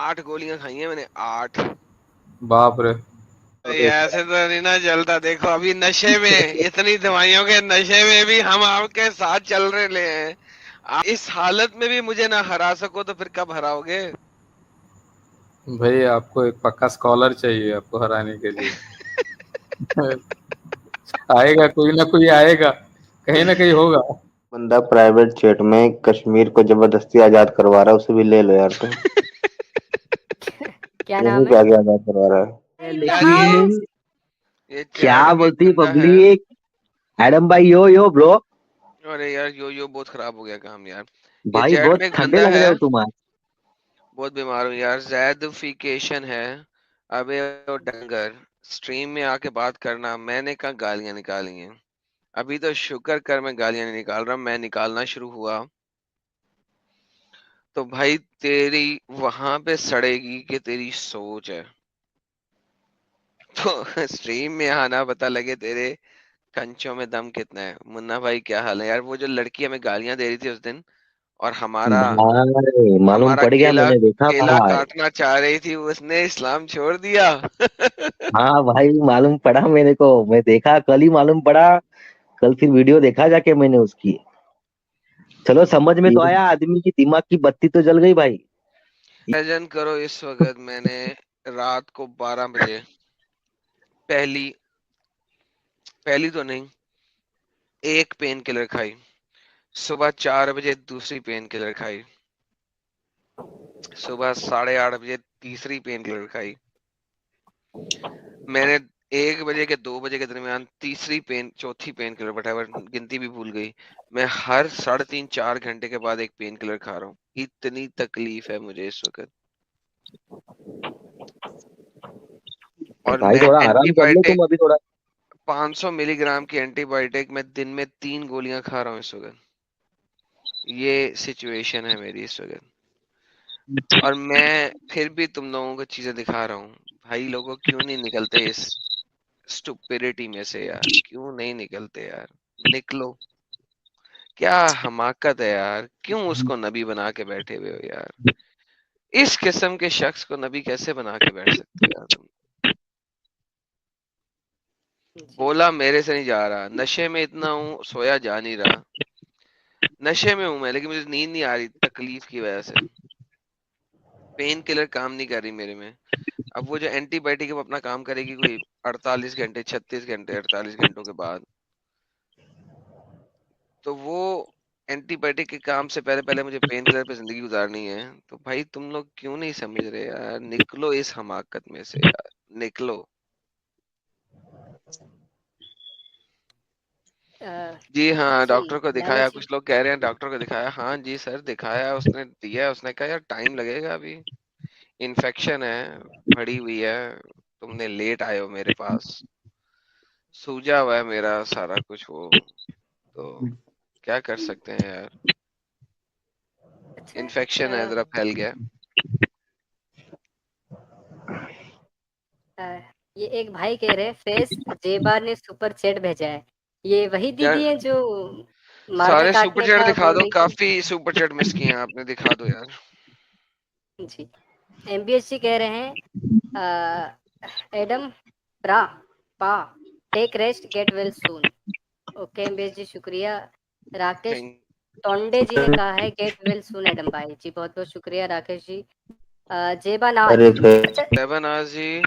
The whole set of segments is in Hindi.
8 गोलियां खाई हैं मैंने, 8। बाप रे। ऐसे तो नहीं ना चलता, देखो अभी नशे में, इतनी दवाइयों के नशे में भी हम आपके साथ चल रहे हैं। आप इस हालत में भी मुझे ना हरा सको तो फिर कब हराओगे? भाई आपको एक पक्का स्कॉलर चाहिए आपको हराने के लिए। आएगा, कोई ना कोई आएगा, कहीं ना कहीं होगा। बंदा प्राइवेट जेट में कश्मीर को जबरदस्ती आजाद करवा रहा है, उसे भी ले लो यार तुम। क्या यही नाम है? क्या क्या आजाद करवा रहा है। यार लेकिन ये क्या चैट भी बोलती है गंदा है। पब्लिक। एडम भाई यो यो ब्रो। अरे यार यो बहुत खराब हो गया काम यार। ये भाई चैट बहुत में ठंडे गंदा लग है। रहे हो तुम आज। बहुत बीमार हूँ यार, जैदिफिकेशन है। अबे ओ डंगर, स्ट्रीम में आके बात करना, मैंने कहा गालियां निकाली हैं? अभी तो शुक्र कर मैं गालियां नहीं निकाल रहा, मैं निकालना शुरू हुआ तो भाई तेरी वहां पे सड़ेगी कि तेरी सोच है। तो स्ट्रीम में आना पता लगे तेरे कंचों में दम कितना है। मुन्ना भाई क्या हाल है यार? वो जो लड़की हमें गालियां दे रही थी उस दिन, और हमारा भाई मालूम हमारा पड़ गया, केला मैंने देखा केला भाई। काटना चाह रही थी, उसने इस्लाम छोड़ दिया। हाँ भाई मालूम पड़ा मेरे को, मैं देखा कल ही मालूम पड़ा। कल फिर वीडियो देखा जाके मैंने उसकी। चलो समझ में तो आया, आदमी की दिमाग की बत्ती तो जल गई भाई। इमेजिन करो इस वक्त मैंने रात को 12 बजे पहली पहली तो नहीं, एक पेन किलर खाई, सुबह 4 बजे दूसरी पेन किलर खाई, सुबह 8:30 बजे तीसरी पेन किलर खाई, मैंने 1 बजे के 2 बजे के दरमियान चौथी पेन किलर, वटेवर गिनती भी भूल गई। मैं हर 3.5-4 घंटे के बाद एक पेन किलर खा रहा हूँ। इतनी तकलीफ है मुझे इस वक्त। और भाई मैं थोड़ा आराम कर लो एंटीबायोटिक तुम अभी थोड़ा। 500 मिलीग्राम की एंटीबायोटिक मैं दिन में 3 गोलियां खा रहा हूँ इस वक्त। ये सिचुएशन है मेरी इस वक्त, और मैं फिर भी तुम लोगों को चीजें दिखा रहा हूँ। भाई लोगों क्यों नहीं निकलते इस स्टुपिडिटी में से यार? क्यों नहीं निकलते यार? निकलो। क्या हमाकत है यार, क्यों उसको नबी बना के बैठे हुए हो यार? इस किस्म के शख्स को नबी कैसे बना के बैठ सकते हो यार तुम? जी बोला मेरे से नहीं जा रहा, नशे में इतना हूँ, सोया जा नहीं रहा। नशे में हूं मैं, लेकिन मुझे नींद नहीं आ रही तकलीफ की वजह से। पेन किलर काम नहीं कर रही मेरे में। अब वो जो एंटीबायोटिक है वो अपना काम करेगी कोई 48 घंटे, 36 घंटे, 48 घंटों के बाद। तो वो एंटीबायोटिक के काम से पहले पहले मुझे पेन किलर पे जिंदगी गुजारनी है। तो भाई तुम लोग क्यों नहीं समझ रहे यार? निकलो इस हमाकत में से यार, निकलो। जी हाँ, जी डॉक्टर को दिखाया, डैमेज कुछ लोग कह रहे हैं डॉक्टर को दिखाया। हाँ जी सर दिखाया, उसने दिया, उसने कहा यार टाइम लगेगा, अभी इन्फेक्शन है, भरी हुई है, तुमने लेट आए हो मेरे पास, सूजा हुआ है मेरा सारा कुछ वो। तो क्या कर सकते हैं यार? अच्छा। इन्फेक्शन है, जरा फैल गया। अ, ये एक भाई कह रहे फेस जेबा ने सुपर चैट भेजा है। ये वही यार दीदी है जो मार्डर सारे सुपर काटने चैट का दिखा बोल दो, रही थी? काफी सुपर चैट मिस किए हैं आपने, दिखा दो यार। जी। एमबीएससी कह रहे हैं एडम प्रा पा take rest get well soon. Okay MBS ji शुक्रिया। राकेश थैंक टोंडे जी ने कहा है गेट वेल सून एडम भाई जी, बहुत बहुत शुक्रिया राकेश जी। जेबा नाज। अरे फिर अच्छा। देवनाज जी,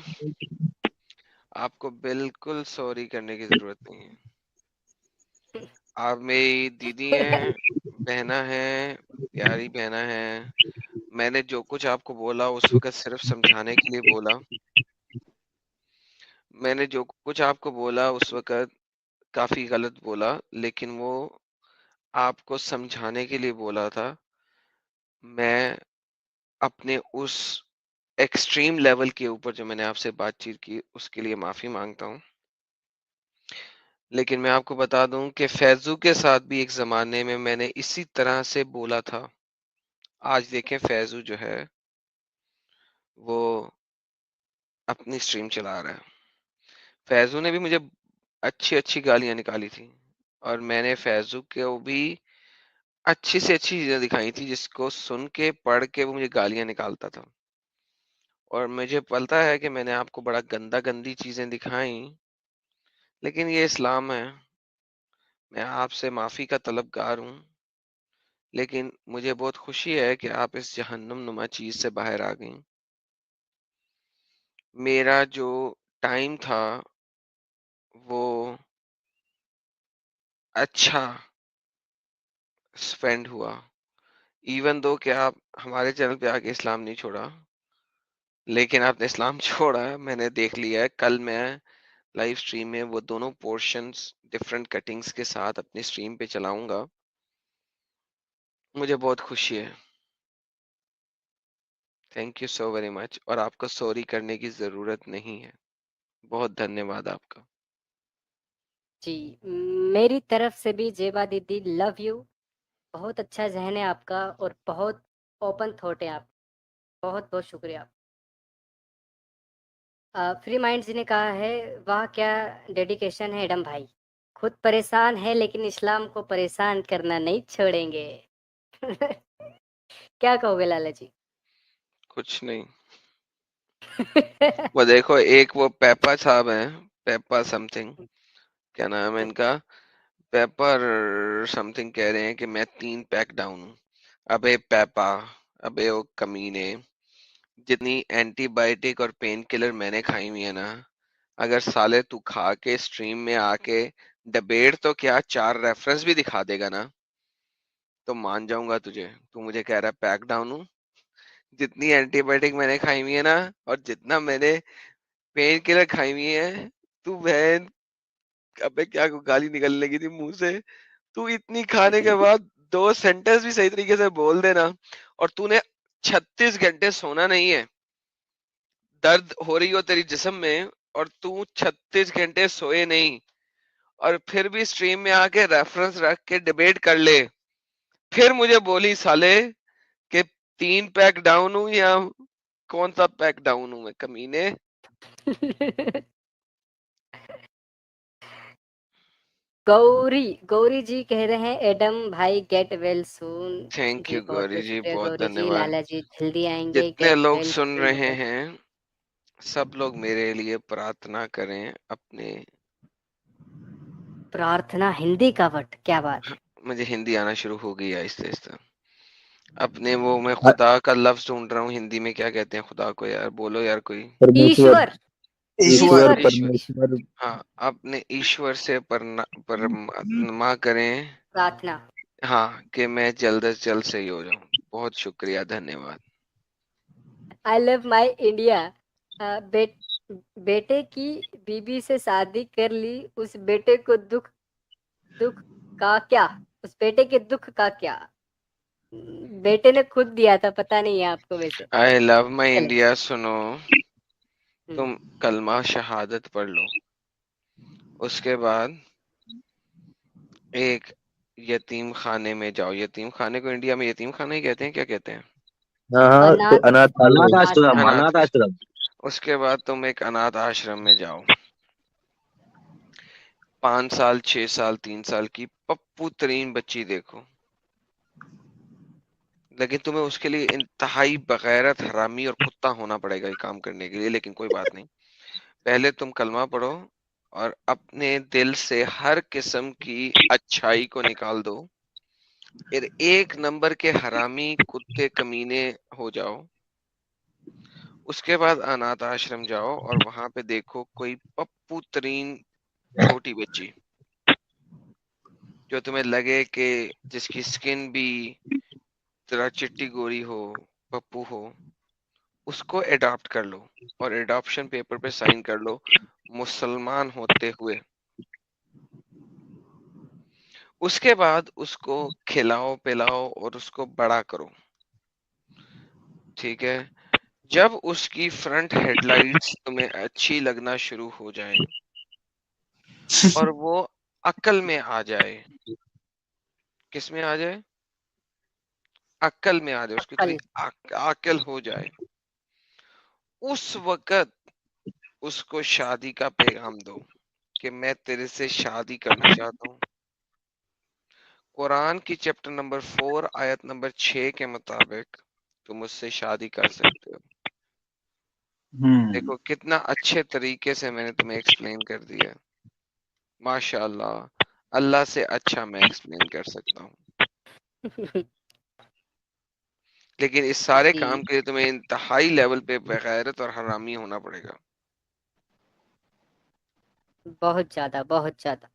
आपको बिल्कुल सॉरी करने की जरूरत नहीं है। आप मेरी दीदी हैं, बहना हैं, प्यारी बहना हैं। मैंने जो कुछ आपको बोला उस वक्त सिर्फ समझाने के लिए बोला। मैंने जो कुछ आपको बोला उस वक्त काफी गलत बोला, लेकिन वो आपको समझाने के लिए बोला था। मैं अपने उस एक्सट्रीम लेवल के ऊपर जो मैंने आपसे बातचीत की उसके लिए माफी मांगता हूँ। लेकिन मैं आपको बता दूं कि फैजू के साथ भी एक जमाने में मैंने इसी तरह से बोला था। आज देखें फैजू जो है वो अपनी स्ट्रीम चला रहा है। फैजू ने भी मुझे अच्छी अच्छी गालियां निकाली थी, और मैंने फैजू को भी अच्छी से अच्छी चीजें दिखाई थी जिसको सुन के पढ़ के वो मुझे गालियां निकालता था। और मुझे पता है कि मैंने आपको बड़ा गंदी चीजें दिखाई, लेकिन ये इस्लाम है। मैं आपसे माफी का तलबगार हूँ, लेकिन मुझे बहुत खुशी है कि आप इस जहन्नुम नुमा चीज से बाहर आ गई। मेरा जो टाइम था वो अच्छा स्पेंड हुआ, इवन दो कि आप हमारे चैनल पे आके इस्लाम नहीं छोड़ा, लेकिन आपने इस्लाम छोड़ा है। मैंने देख लिया है। कल मैं लाइव स्ट्रीम में वो दोनों पोर्शंस डिफरेंट कटिंग्स के साथ अपनी स्ट्रीम पे चलाऊंगा। मुझे बहुत खुशी है। Thank you so very much. और आपको सॉरी करने की जरूरत नहीं है। बहुत धन्यवाद आपका। जी, मेरी तरफ से भी जेबा दीदी, लव यू। बहुत अच्छा जहन है आपका और बहुत ओपन थॉट है आप। बहुत बहुत शुक्रिया। फ्री माइंड जी ने कहा है, वाह क्या डेडिकेशन है एडम भाई। खुद परेशान है लेकिन इस्लाम को परेशान करना नहीं छोड़ेंगे। क्या कहोगे लाला जी? कुछ नहीं। वो देखो, एक वो पेपा साहब हैं, पेपा समथिंग, क्या नाम है इनका, पेपर समथिंग, कह रहे हैं कि मैं 3 पैक डाउन हूँ। अबे पेपा, अबे ओ कमीने, जितनी एंटीबायोटिक और पेन किलर मैंने खाई हुई है ना, अगर साले तू खा के स्ट्रीम में आके डिबेट तो क्या 4 रेफरेंस भी दिखा देगा ना, तो मान जाऊंगा तुझे। तू मुझे कह रहा है पैक डाउन हूँ। जितनी एंटीबायोटिक मैंने खाई हुई है ना, और जितना मैंने पेन किलर खाई हुई है, तू बहन, अबे क्या गाली निकलने लगी थी मुंह से। तू इतनी खाने के बाद 2 सेंटेंस भी सही तरीके से बोल देना, और तूने 36 घंटे सोना नहीं है, दर्द हो रही हो तेरी जिस्म में, और तू 36 घंटे सोए नहीं, और फिर भी स्ट्रीम में आके रेफरेंस रख के डिबेट कर ले, फिर मुझे बोली साले कि 3 पैक डाउन हूं, या कौन सा पैक डाउन हूं मैं, कमीने। गौरी गौरी जी कह रहे हैं, एडम भाई गेट वेल सून। थैंक जी यू बहुत गौरी बहुत जी, शुक्रिया बहुत गौरी जी। धन्यवाद। लाला जी जल्दी आएंगे, जितने गेट लोग वेल सुन सून रहे बताइए। हैं, सब लोग मेरे लिए प्रार्थना करें अपने। प्रार्थना हिंदी का वर्ड, क्या बात हाँ, है। मुझे हिंदी आना शुरू हो गई है आहिस्ते आहिस्ते। अपने वो, मैं खुदा का लफ्ज ढूंढ रहा हूँ, हिंदी में क्या कहते हैं खुदा को, यार बोलो यार कोई। परमेश्वर, ईश्वर। ईश्वर, ईश्वर। ईश्वर। परमेश्वर। हाँ, अपने ईश्वर से परमा करें। प्रार्थना। हाँ, कि मैं जल्द से जल्द सही हो जाऊं। बहुत शुक्रिया, धन्यवाद। I love my India. बेटे की बीबी से शादी कर ली, उस बेटे को दुख दुख का क्या? उस बेटे के दुख का क्या? बेटे ने खुद दिया था, पता नहीं है आपको वैसे। आई लव माई चले। इंडिया सुनो, हम्म, तुम कलमा शहादत पढ़ लो, उसके बाद एक यतीम खाने में जाओ। यतीम खाने को इंडिया में यतीम खाना ही कहते हैं, क्या कहते हैं? हाँ हाँ, तो अनाथ अनाथ आश्रम, आश्रम। अनाथ अनाथ आश्रम। आश्रम। उसके बाद तुम एक अनाथ आश्रम में जाओ। 5 साल, 6 साल, 3 साल की पप्पू तरीन बच्ची देखो, लेकिन तुम्हें उसके लिए इंतहाई बगैरत, हरामी और कुत्ता होना पड़ेगा ये काम करने के लिए, लेकिन कोई बात नहीं। पहले तुम कलमा पढ़ो, और अपने दिल से हर किस्म की अच्छाई को निकाल दो, फिर 1 नंबर के हरामी कुत्ते कमीने हो जाओ। उसके बाद अनाथ आश्रम जाओ, और वहां पे देखो कोई पप्पू तरीन छोटी बच्ची, जो तुम्हें लगे कि जिसकी स्किन भी जरा चिट्टी गोरी हो, पप्पू हो, उसको अडॉप्ट कर लो, और एडॉप्शन पेपर पे साइन कर लो, मुसलमान होते हुए। उसके बाद उसको खिलाओ पिलाओ और उसको बड़ा करो, ठीक है? जब उसकी फ्रंट हेडलाइट्स तुम्हें अच्छी लगना शुरू हो जाएं, और वो अक्ल में आ जाए, किस में आ जाए? अक्ल में आ जाए, उसकी थोड़ी अक्ल। अक्ल हो जाए, उस वक्त उसको शादी का पैगाम दो कि मैं तेरे से शादी करना चाहता हूँ। कुरान की चैप्टर नंबर 4 आयत नंबर 6 के मुताबिक तुम मुझसे शादी कर सकते हो। देखो कितना अच्छे तरीके से मैंने तुम्हें एक्सप्लेन कर दिया। माशाल्लाह, अल्लाह से अच्छा मैं एक्सप्लेन कर सकता हूँ। लेकिन इस सारे जी काम के लिए तुम्हें इंतहाई लेवल पे बेगैरत और हरामी होना पड़ेगा। बहुत ज्यादा, बहुत ज्यादा।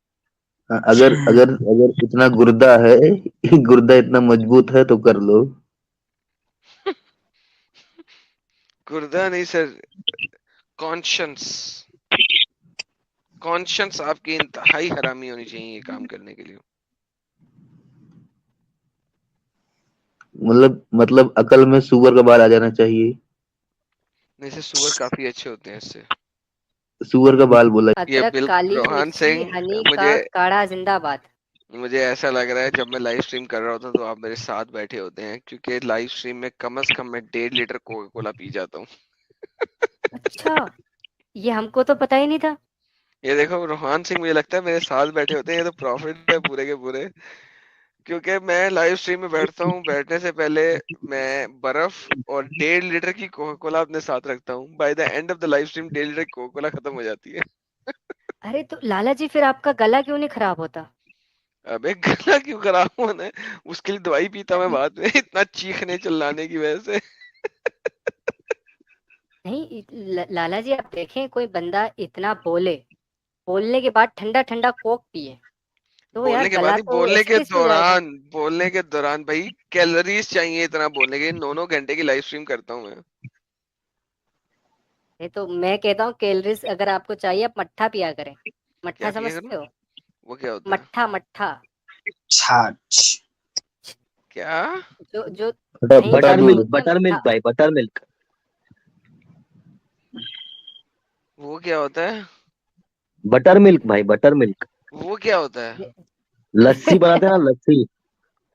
हाँ, अगर अगर अगर इतना गुर्दा है, गुर्दा इतना मजबूत है तो कर लो। गुर्दा नहीं सर, कॉन्शियस। कॉन्शियस आपकी इंतहाई हरामी होनी चाहिए ये काम करने के लिए। मतलब अकल में सुअर का बाल आ जाना चाहिए। नहीं सर, सुअर काफी अच्छे होते हैं इससे। सुअर का बाल बोला। ये अदरक, बिल काली रोहान मिर्ची, सिंह, हनी का मुझे काढ़ा जिंदाबाद। मुझे ऐसा लग रहा है जब मैं लाइव स्ट्रीम कर रहा होता हूँ तो आप मेरे साथ बैठे होते हैं, क्योंकि लाइव स्ट्रीम में कम से कम मैं 1.5 लीटर कोका कोला पी जाता हूँ। अच्छा, ये हमको तो पता ही नहीं था। ये देखो रोहान सिंह, मुझे लगता है मेरे साथ बैठे होते हैं, ये तो प्रॉफिट है पूरे के पूरे। क्योंकि मैं लाइव स्ट्रीम में बैठता हूँ, बैठने से पहले मैं बर्फ और 1.5 लीटर की कोका कोला अपने साथ रखता हूँ। By the end of the live stream 1.5 litre Coca Cola खत्म हो जाती है। अरे तो लाला जी, फिर आपका गला क्यों नहीं खराब होता? अबे गला क्यों खराब होना है, उसके लिए दवाई पीता मैं बाद में, इतना चीखने चिल्लाने की वजह से। नहीं, लाला जी आप देखें, कोई बंदा इतना बोलने के बाद ठंडा ठंडा कोक पिए, तो यार बोलने के बाद गला नहीं, तो ऐसे कैसे हो जाएगा? बोलने के दौरान भाई कैलोरीज चाहिए इतना बोलने के। 9 9 घंटे की लाइव स्ट्रीम करता हूँ मैं। ये तो मैं कहता हूँ, कैलोरीज अगर आपको चाहिए, आप मट्ठा पिया करें। क्या मट्ठा पिया करूँ? समझते हो? वो क्या होता है? मट्ठा, मट्ठा। क्या? जो बटर दही का बटर जो मिल्क, होता है, बटर मिल्क मट्ठा। भाई, बटर मिल्क। वो क्या होता है? बटर मिल्क भाई, बटर मिल्क। वो क्या होता है? लस्सी बनाते हैं ना, लस्सी।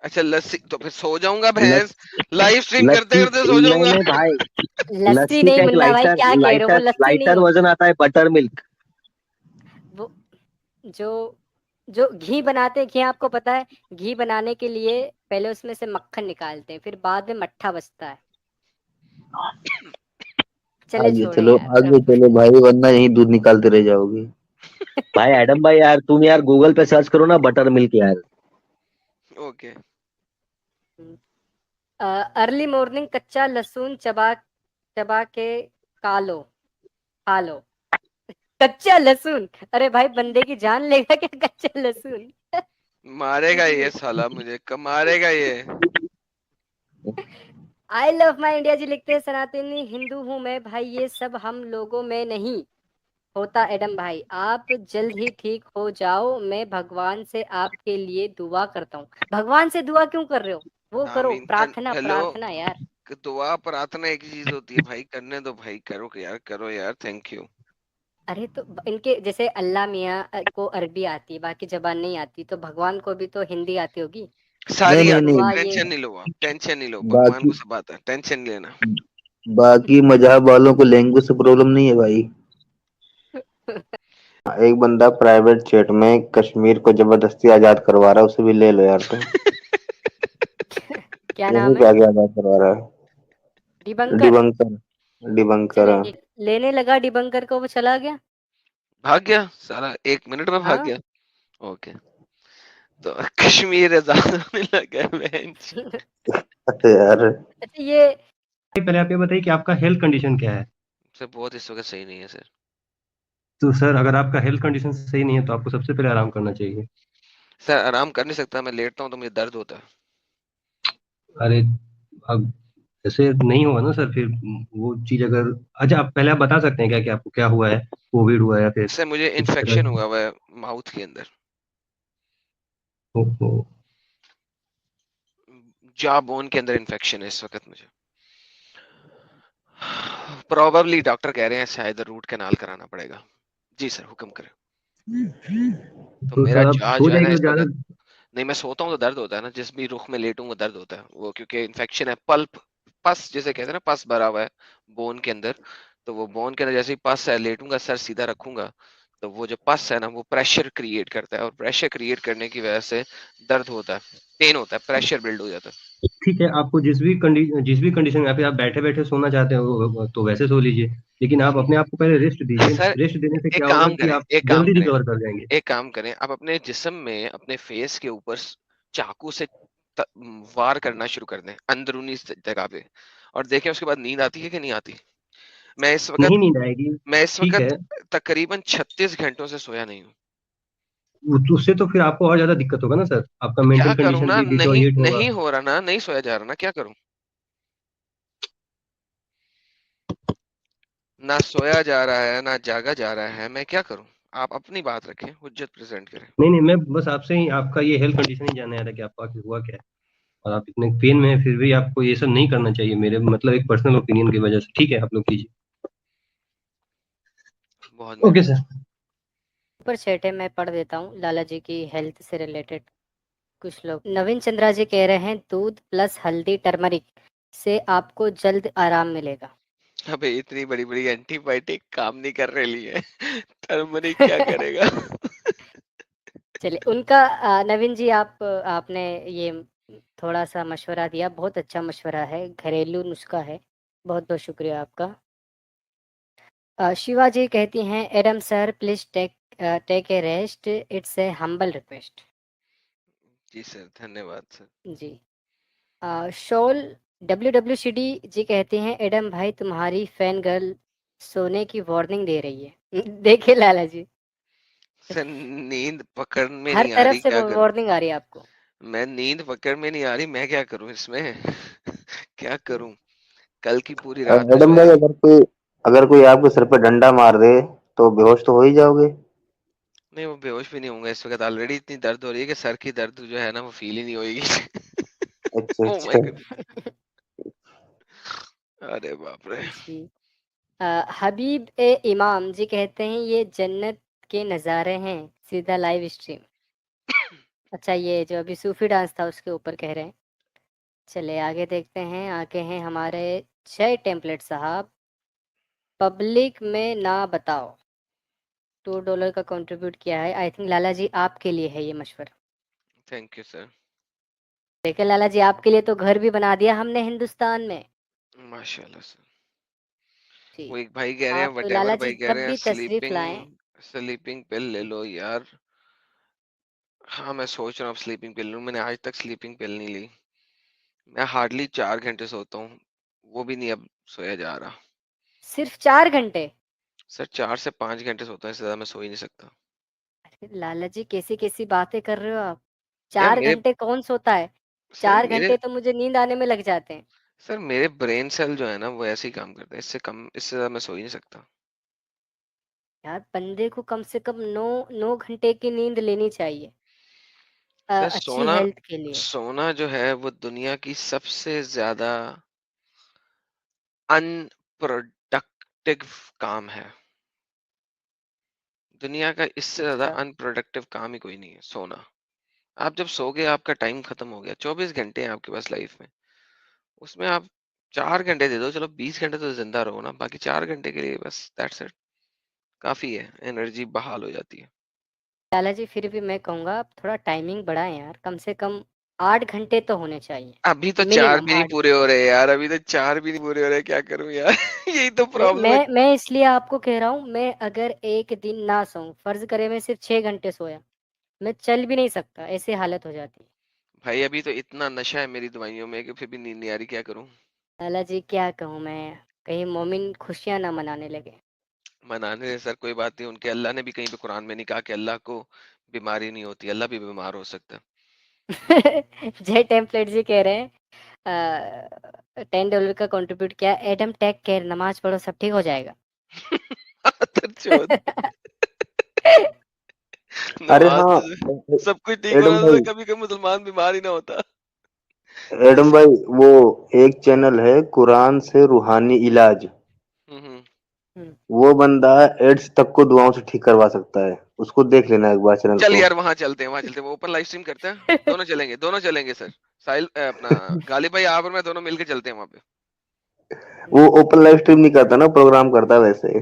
अच्छा लस्सी, तो फिर सो जाऊंगा भैंस, लस्सी। लाइव स्ट्रीम करते लस्सी करते सो नहीं जाऊंगा। नहीं भाई, लस्सी लस्सी नहीं का एक मुन्ना भाई, लाइटर क्या कह रहे हो? वो लाइटर लस्सी नहीं लाइटर होती। वर्जन आता है, बटर मिल्क। वो जो जो घी बनाते हैं, घी आपको पता है? घी बनाने के लिए पहले उसमें से मक्खन निकालते हैं, फिर बाद में मट्ठा बचता है। चले आगे छोड़े चलो, यार आगे सब। चलो भाई, वरना यही दूध निकालते रह जाओगे। भाई एडम भाई यार, तुम यार गूगल पे सर्च करो ना बटर मिल्क यार। ओके। अर्ली मॉर्निंग कच्चा लहसुन चबा चबा के खा लो, खा लो। कच्चा लहसुन? अरे भाई, बंदे की जान लेगा क्या कच्चा लहसुन? मारेगा ये साला, मुझे कब मारेगा ये। आई लव माई इंडिया जी लिखते हैं, सनातनी हिंदू हूं मैं भाई, ये सब हम लोगों में नहीं होता। एडम भाई, आप जल्द ही ठीक हो जाओ, मैं भगवान से आपके लिए दुआ करता हूँ। भगवान से दुआ क्यों कर रहे हो? वो करो, आमीन। प्रार्थना, हेलो, प्रार्थना यार। दुआ प्रार्थना एक ही चीज होती है भाई, करने दो भाई, करो कि यार, करो यार, थैंक यू। अरे तो इनके जैसे अल्लाह मियाँ को अरबी आती है, बाकी जबान नहीं आती, तो भगवान को भी तो हिंदी आती होगी। नहीं सारी नहीं आती है, नहीं, दुआ ये टेंशन है। नहीं लो आप, टेंशन नहीं लो, भगवान बाकी को सब आता है, टेंशन नहीं लेना। बाकी मजहब वालों को लैंग्वेज से प्रॉब्लम नहीं है भाई। एक बंदा प्राइवेट चैट में कश्मीर को जबरदस्ती आजाद करवा रहा है, उसे भी ले लो यार तुम। क्या कश्मीर नाम को है? आगे आजाद करवा रहा है। डिबंकर। डिबंकर। अच्छा, डिबंकर। लेने लगा डिबंकर को, वो चला गया। भाग गया साला, 1 मिनट में भाग हाँ। गया। ओके। तो कश्मीर आजाद होने लगा है बेंच। अच्छा यार। अच्छा ये पहले आप ये बताइए कि आपका हेल्थ कंडीशन क्या है। सर बहुत इस वक्त सही नहीं है सर। तो सर, अगर आपका हेल्थ कंडीशन सही नहीं है तो आपको सबसे पहले आराम करना चाहिए। सर आराम कर नहीं सकता, मैं लेटता हूँ तो मुझे दर्द होता है। अरे, अब ऐसे नहीं होगा ना सर, फिर वो चीज अगर, अच्छा आप पहले आप बता सकते हैं क्या कि आपको क्या हुआ है, कोविड हुआ है या फिर सर मुझे किसी इन्फेक्शन तरह। हुआ हुआ है माउथ के अंदर, ओहो। जॉ बोन के अंदर इन्फेक्शन है इस वक्त मुझे। प्रोबेबली डॉक्टर कह रहे हैं शायद रूट कैनाल कराना पड़ेगा। जी सर, हुक्म करें। तो तो मेरा सर आप जॉ सो जो है ना जाएंगे इस तो ज्यादा। वक्त, नहीं मैं सोता हूँ तो दर्द होता है ना, जिस भी रुख में लेटूं वो दर्द होता है वो, क्योंकि इन्फेक्शन है, पल्प, पस जिसे कहते हैं ना, पस भरा हुआ है बोन के अंदर। तो वो बोन के अंदर जैसे ही पस है, लेटूंगा सर सीधा रखूंगा, तो वो जो पस है ना वो प्रेशर क्रिएट करता है, और प्रेशर क्रिएट करने की वजह से दर्द होता है, पेन होता है, प्रेशर बिल्ड हो जाता है। ठीक है, आपको जिस भी कंडीशन में आप बैठे बैठे सोना चाहते हो तो वैसे सो लीजिए, लेकिन आप अपने आप को पहले रेस्ट दीजिए। सर रेस्ट देने से एक क्या होगा काम कि करें, आप एक काम जल्दी करें, रिकवर कर जाएंगे। एक काम करें, आप अपने जिस्म में अपने फेस के ऊपर चाकू से वार करना शुरू कर दें अंदरूनी जगह पे, और देखें उसके बाद नींद आती है कि नहीं आती। मैं इस नहीं वक्त नींद आएगी। मैं इस ठीक है, वक्त तकरीबन 36 घंटों से सोया नहीं हूँ। उससे तो फिर आपको और ज्यादा दिक्कत होगा ना सर, आपका तो क्या मेंटल करूं कंडीशन ना, भी नहीं डिटोरिएट होगा। नहीं हो रहा ना, नहीं सोया जा रहा ना, क्या करूं। ना सोया जा रहा है ना जागा जा रहा है, मैं क्या करूं। आप अपनी बात रखें, हुज्जत प्रेजेंट करें। नहीं नहीं, मैं बस आपसे ही आपका ये हेल्थ कंडीशन ही जानना चाह था कि आपको आखिर हुआ क्या है, और आप इतने पेन में हैं, फिर भी आपको ये सब नहीं करना चाहिए, मेरे मतलब एक पर्सनल ओपिनियन की वजह से। ठीक है, आप लोग कीजिए। बहुत ओके मेहरबानी। सर। ऊपर चैट है, मैं पढ़ देता हूँ लाला जी की हेल्थ से रिलेटेड कुछ लोग। नवीन चंद्रा जी कह रहे हैं दूध प्लस हल्दी टर्मरिक से आपको जल्द आराम मिलेगा। अबे इतनी बड़ी बड़ी एंटीबायोटिक काम नहीं कर रही है। टर्मरिक क्या करेगा। चलिए उनका नवीन जी आपने ये थोड़ा सा मशवरा दिया, बहुत अच्छा मशवरा है, घरेलू नुस्खा है, बहुत बहुत शुक्रिया आपका। शिवा जी कहती हैं Adam sir please take a rest, it's a humble request. जी सर, धन्यवाद सर। जी शोल WWCD जी कहते हैं एडम भाई तुम्हारी फैन गर्ल सोने की वार्निंग दे रही है। देखिए लाला जी, सर नींद पकड़ में हर नहीं आ तरफ रही, से क्या करूं। वार्निंग आ रही है आपको। मैं नींद पकड़ में नहीं आ रही, मैं क्या करूं इसमें। क्या करूं। कल की पूरी रात नहीं एडम सोया। भाई, अगर कोई आपके सर पे डंडा मार दे तो बेहोश तो हो ही जाओगे। नहीं, वो बेहोश भी नहीं होऊंगा, इस वक्त ऑलरेडी इतनी दर्द हो रही है कि सर की दर्द जो है ना वो फील ही नहीं होगी। अच्छा ओह माय अच्छा। गॉड। अरे बाप रे। जी हबीब ए इमाम जी कहते हैं ये जन्नत के नज़ारे हैं, सीधा लाइव स्ट्रीम। अच्छा ये जो अभी सूफी डांस था उसके ऊपर कह रहे हैं। चले आगे देखते हैं, आगे हैं हमारे जय टेम्पलेट साहब। पब्लिक में ना बताओ, $2 का कंट्रीब्यूट किया है। आई थिंक लाला जी आपके लिए है ये मशवरा। Thank you sir. देखिए लाला जी आपके लिए तो घर भी बना दिया हमने हिंदुस्तान में। माशाल्लाह सर। जी वो एक भाई कह रहे हैं, आप वटेवर लाला जी भाई कह जब रहे हैं भी तशरीफ लाएं। स्लीपिंग स्लीपिंग पिल ले लो यार। हाँ मैं सोच रहा हूँ अब स्लीपिंग पिल लूँ, मैंने आज तक स्लीपिंग पिल नहीं ली। मैं हार्डली 4 घंटे सोता हूँ, वो भी नहीं अब सोया जा रहा। सिर्फ 4 घंटे? सर 4 से 5 घंटे सोता हूँ, इससे ज्यादा मैं सो ही नहीं सकता। लाला जी कैसी कैसी बातें कर रहे हो आप। यार चार मेरे घंटे कौन सोता है? सर चार मेरे घंटे तो मुझे नींद आने में लग जाते हैं। सर मेरे ब्रेन सेल जो है ना वो ऐसे ही काम करते हैं, इससे ज्यादा मैं सो ही नहीं सकता। यार बंदे को कम से कम 9 9 घंटे की नींद लेनी चाहिए सर अच्छी सोना हेल्थ के लिए। सोना जो है वो दुनिया की सबसे ज्यादा अनप्रोडक्टिव काम है। दुनिया का इससे ज्यादा अच्छा अनप्रोडक्टिव काम ही कोई नहीं है, सोना। आप जब सोगे आपका टाइम खत्म हो गया, 24 घंटे हैं आपके पास लाइफ में, उसमें आप 4 घंटे दे दो, चलो 20 घंटे तो जिंदा रहो ना, बाकी 4 घंटे के लिए बस दैट्स इट, काफी है, एनर्जी बहाल हो जाती है। लाला जी फिर भी मैं कहूँगा आप थोड़ा टाइमिंग बढ़ाएं यार, कम से कम 8 घंटे तो होने चाहिए, अभी तो 4 मिनिमम भी नहीं 8। पूरे हो रहे यार, अभी तो 4 भी नहीं पूरे हो रहे, क्या करूं यार। यही तो नहीं प्रॉब्लम है। मैं इसलिए आपको कह रहा हूँ, मैं अगर एक दिन ना सोऊं, फर्ज करे मैं सिर्फ 6 घंटे सोया, मैं चल भी नहीं सकता, ऐसी हालत हो जाती है। भाई अभी तो इतना नशा है मेरी दवाइयों में कि फिर भी नींद नहीं आ रही, क्या करूं। लाला जी क्या कहूँ मैं, कहीं मोमिन खुशियाँ ना मनाने लगे। मनाने दे सर, कोई बात नहीं, उनके अल्लाह ने भी कहीं पे कुरान में नहीं कहा कि अल्लाह को बीमारी नहीं होती, अल्लाह भी बीमार हो सकता है। जय टेम्पलेट जी कह रहे हैं $10 का कंट्रीब्यूट किया, एडम टेक केयर, नमाज पढ़ो सब ठीक हो जाएगा। तरचोद। अरे नमाज हाँ, से सब कुछ ठीक एडम होना था, भाई, कभी कभी मुसलमान बीमार ही ना होता। जी एडम सर। भाई, वो एक चैनल है कुरान से रूहानी इलाज। हम्म। हम्म, वो बंदा एड्स तक को दुआओं से ठीक करवा सकता है, उसको देख लेना एक बार चैनल चल को। यार वहां चलते हैं, वहां चलते हैं, वो ओपन लाइव स्ट्रीम करते हैं, दोनों चलेंगे सर। साहिल अपना गालिब भाई आप और मैं दोनों मिलके चलते हैं वहां पे। वो ओपन लाइव स्ट्रीम नहीं करता ना, प्रोग्राम करता है वैसे।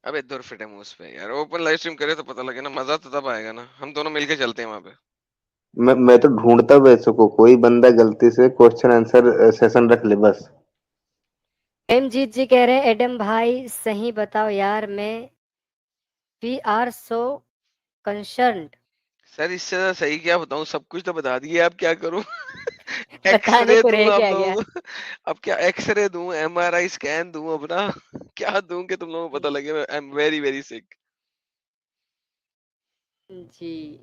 अबे दूर फिटे मुंह उस पे यार, ओपन लाइव स्ट्रीम करे तो पता लगे ना, मजा तो तब आएगा ना, हम दोनों मिलके चलते हैं वहां पे। मैं तो ढूंढता वैसे को, कोई बंदा गलती से क्वेश्चन आंसर सेशन रख ले बस। प्रेमजीत जी कह रहे हैं एडम भाई सही बताओ यार, मैं we are so concerned. Sir इससे ज्यादा सही क्या बताऊं, सब कुछ तो बता दिए, अब क्या करूं? बताने एक्सरे को दूं रह आप गया क्या? लोगों को? अब क्या एक्सरे दूं, एमआरआई स्कैन दूं अपना? क्या दूं कि तुम लोगों को पता लगे I am very very sick? जी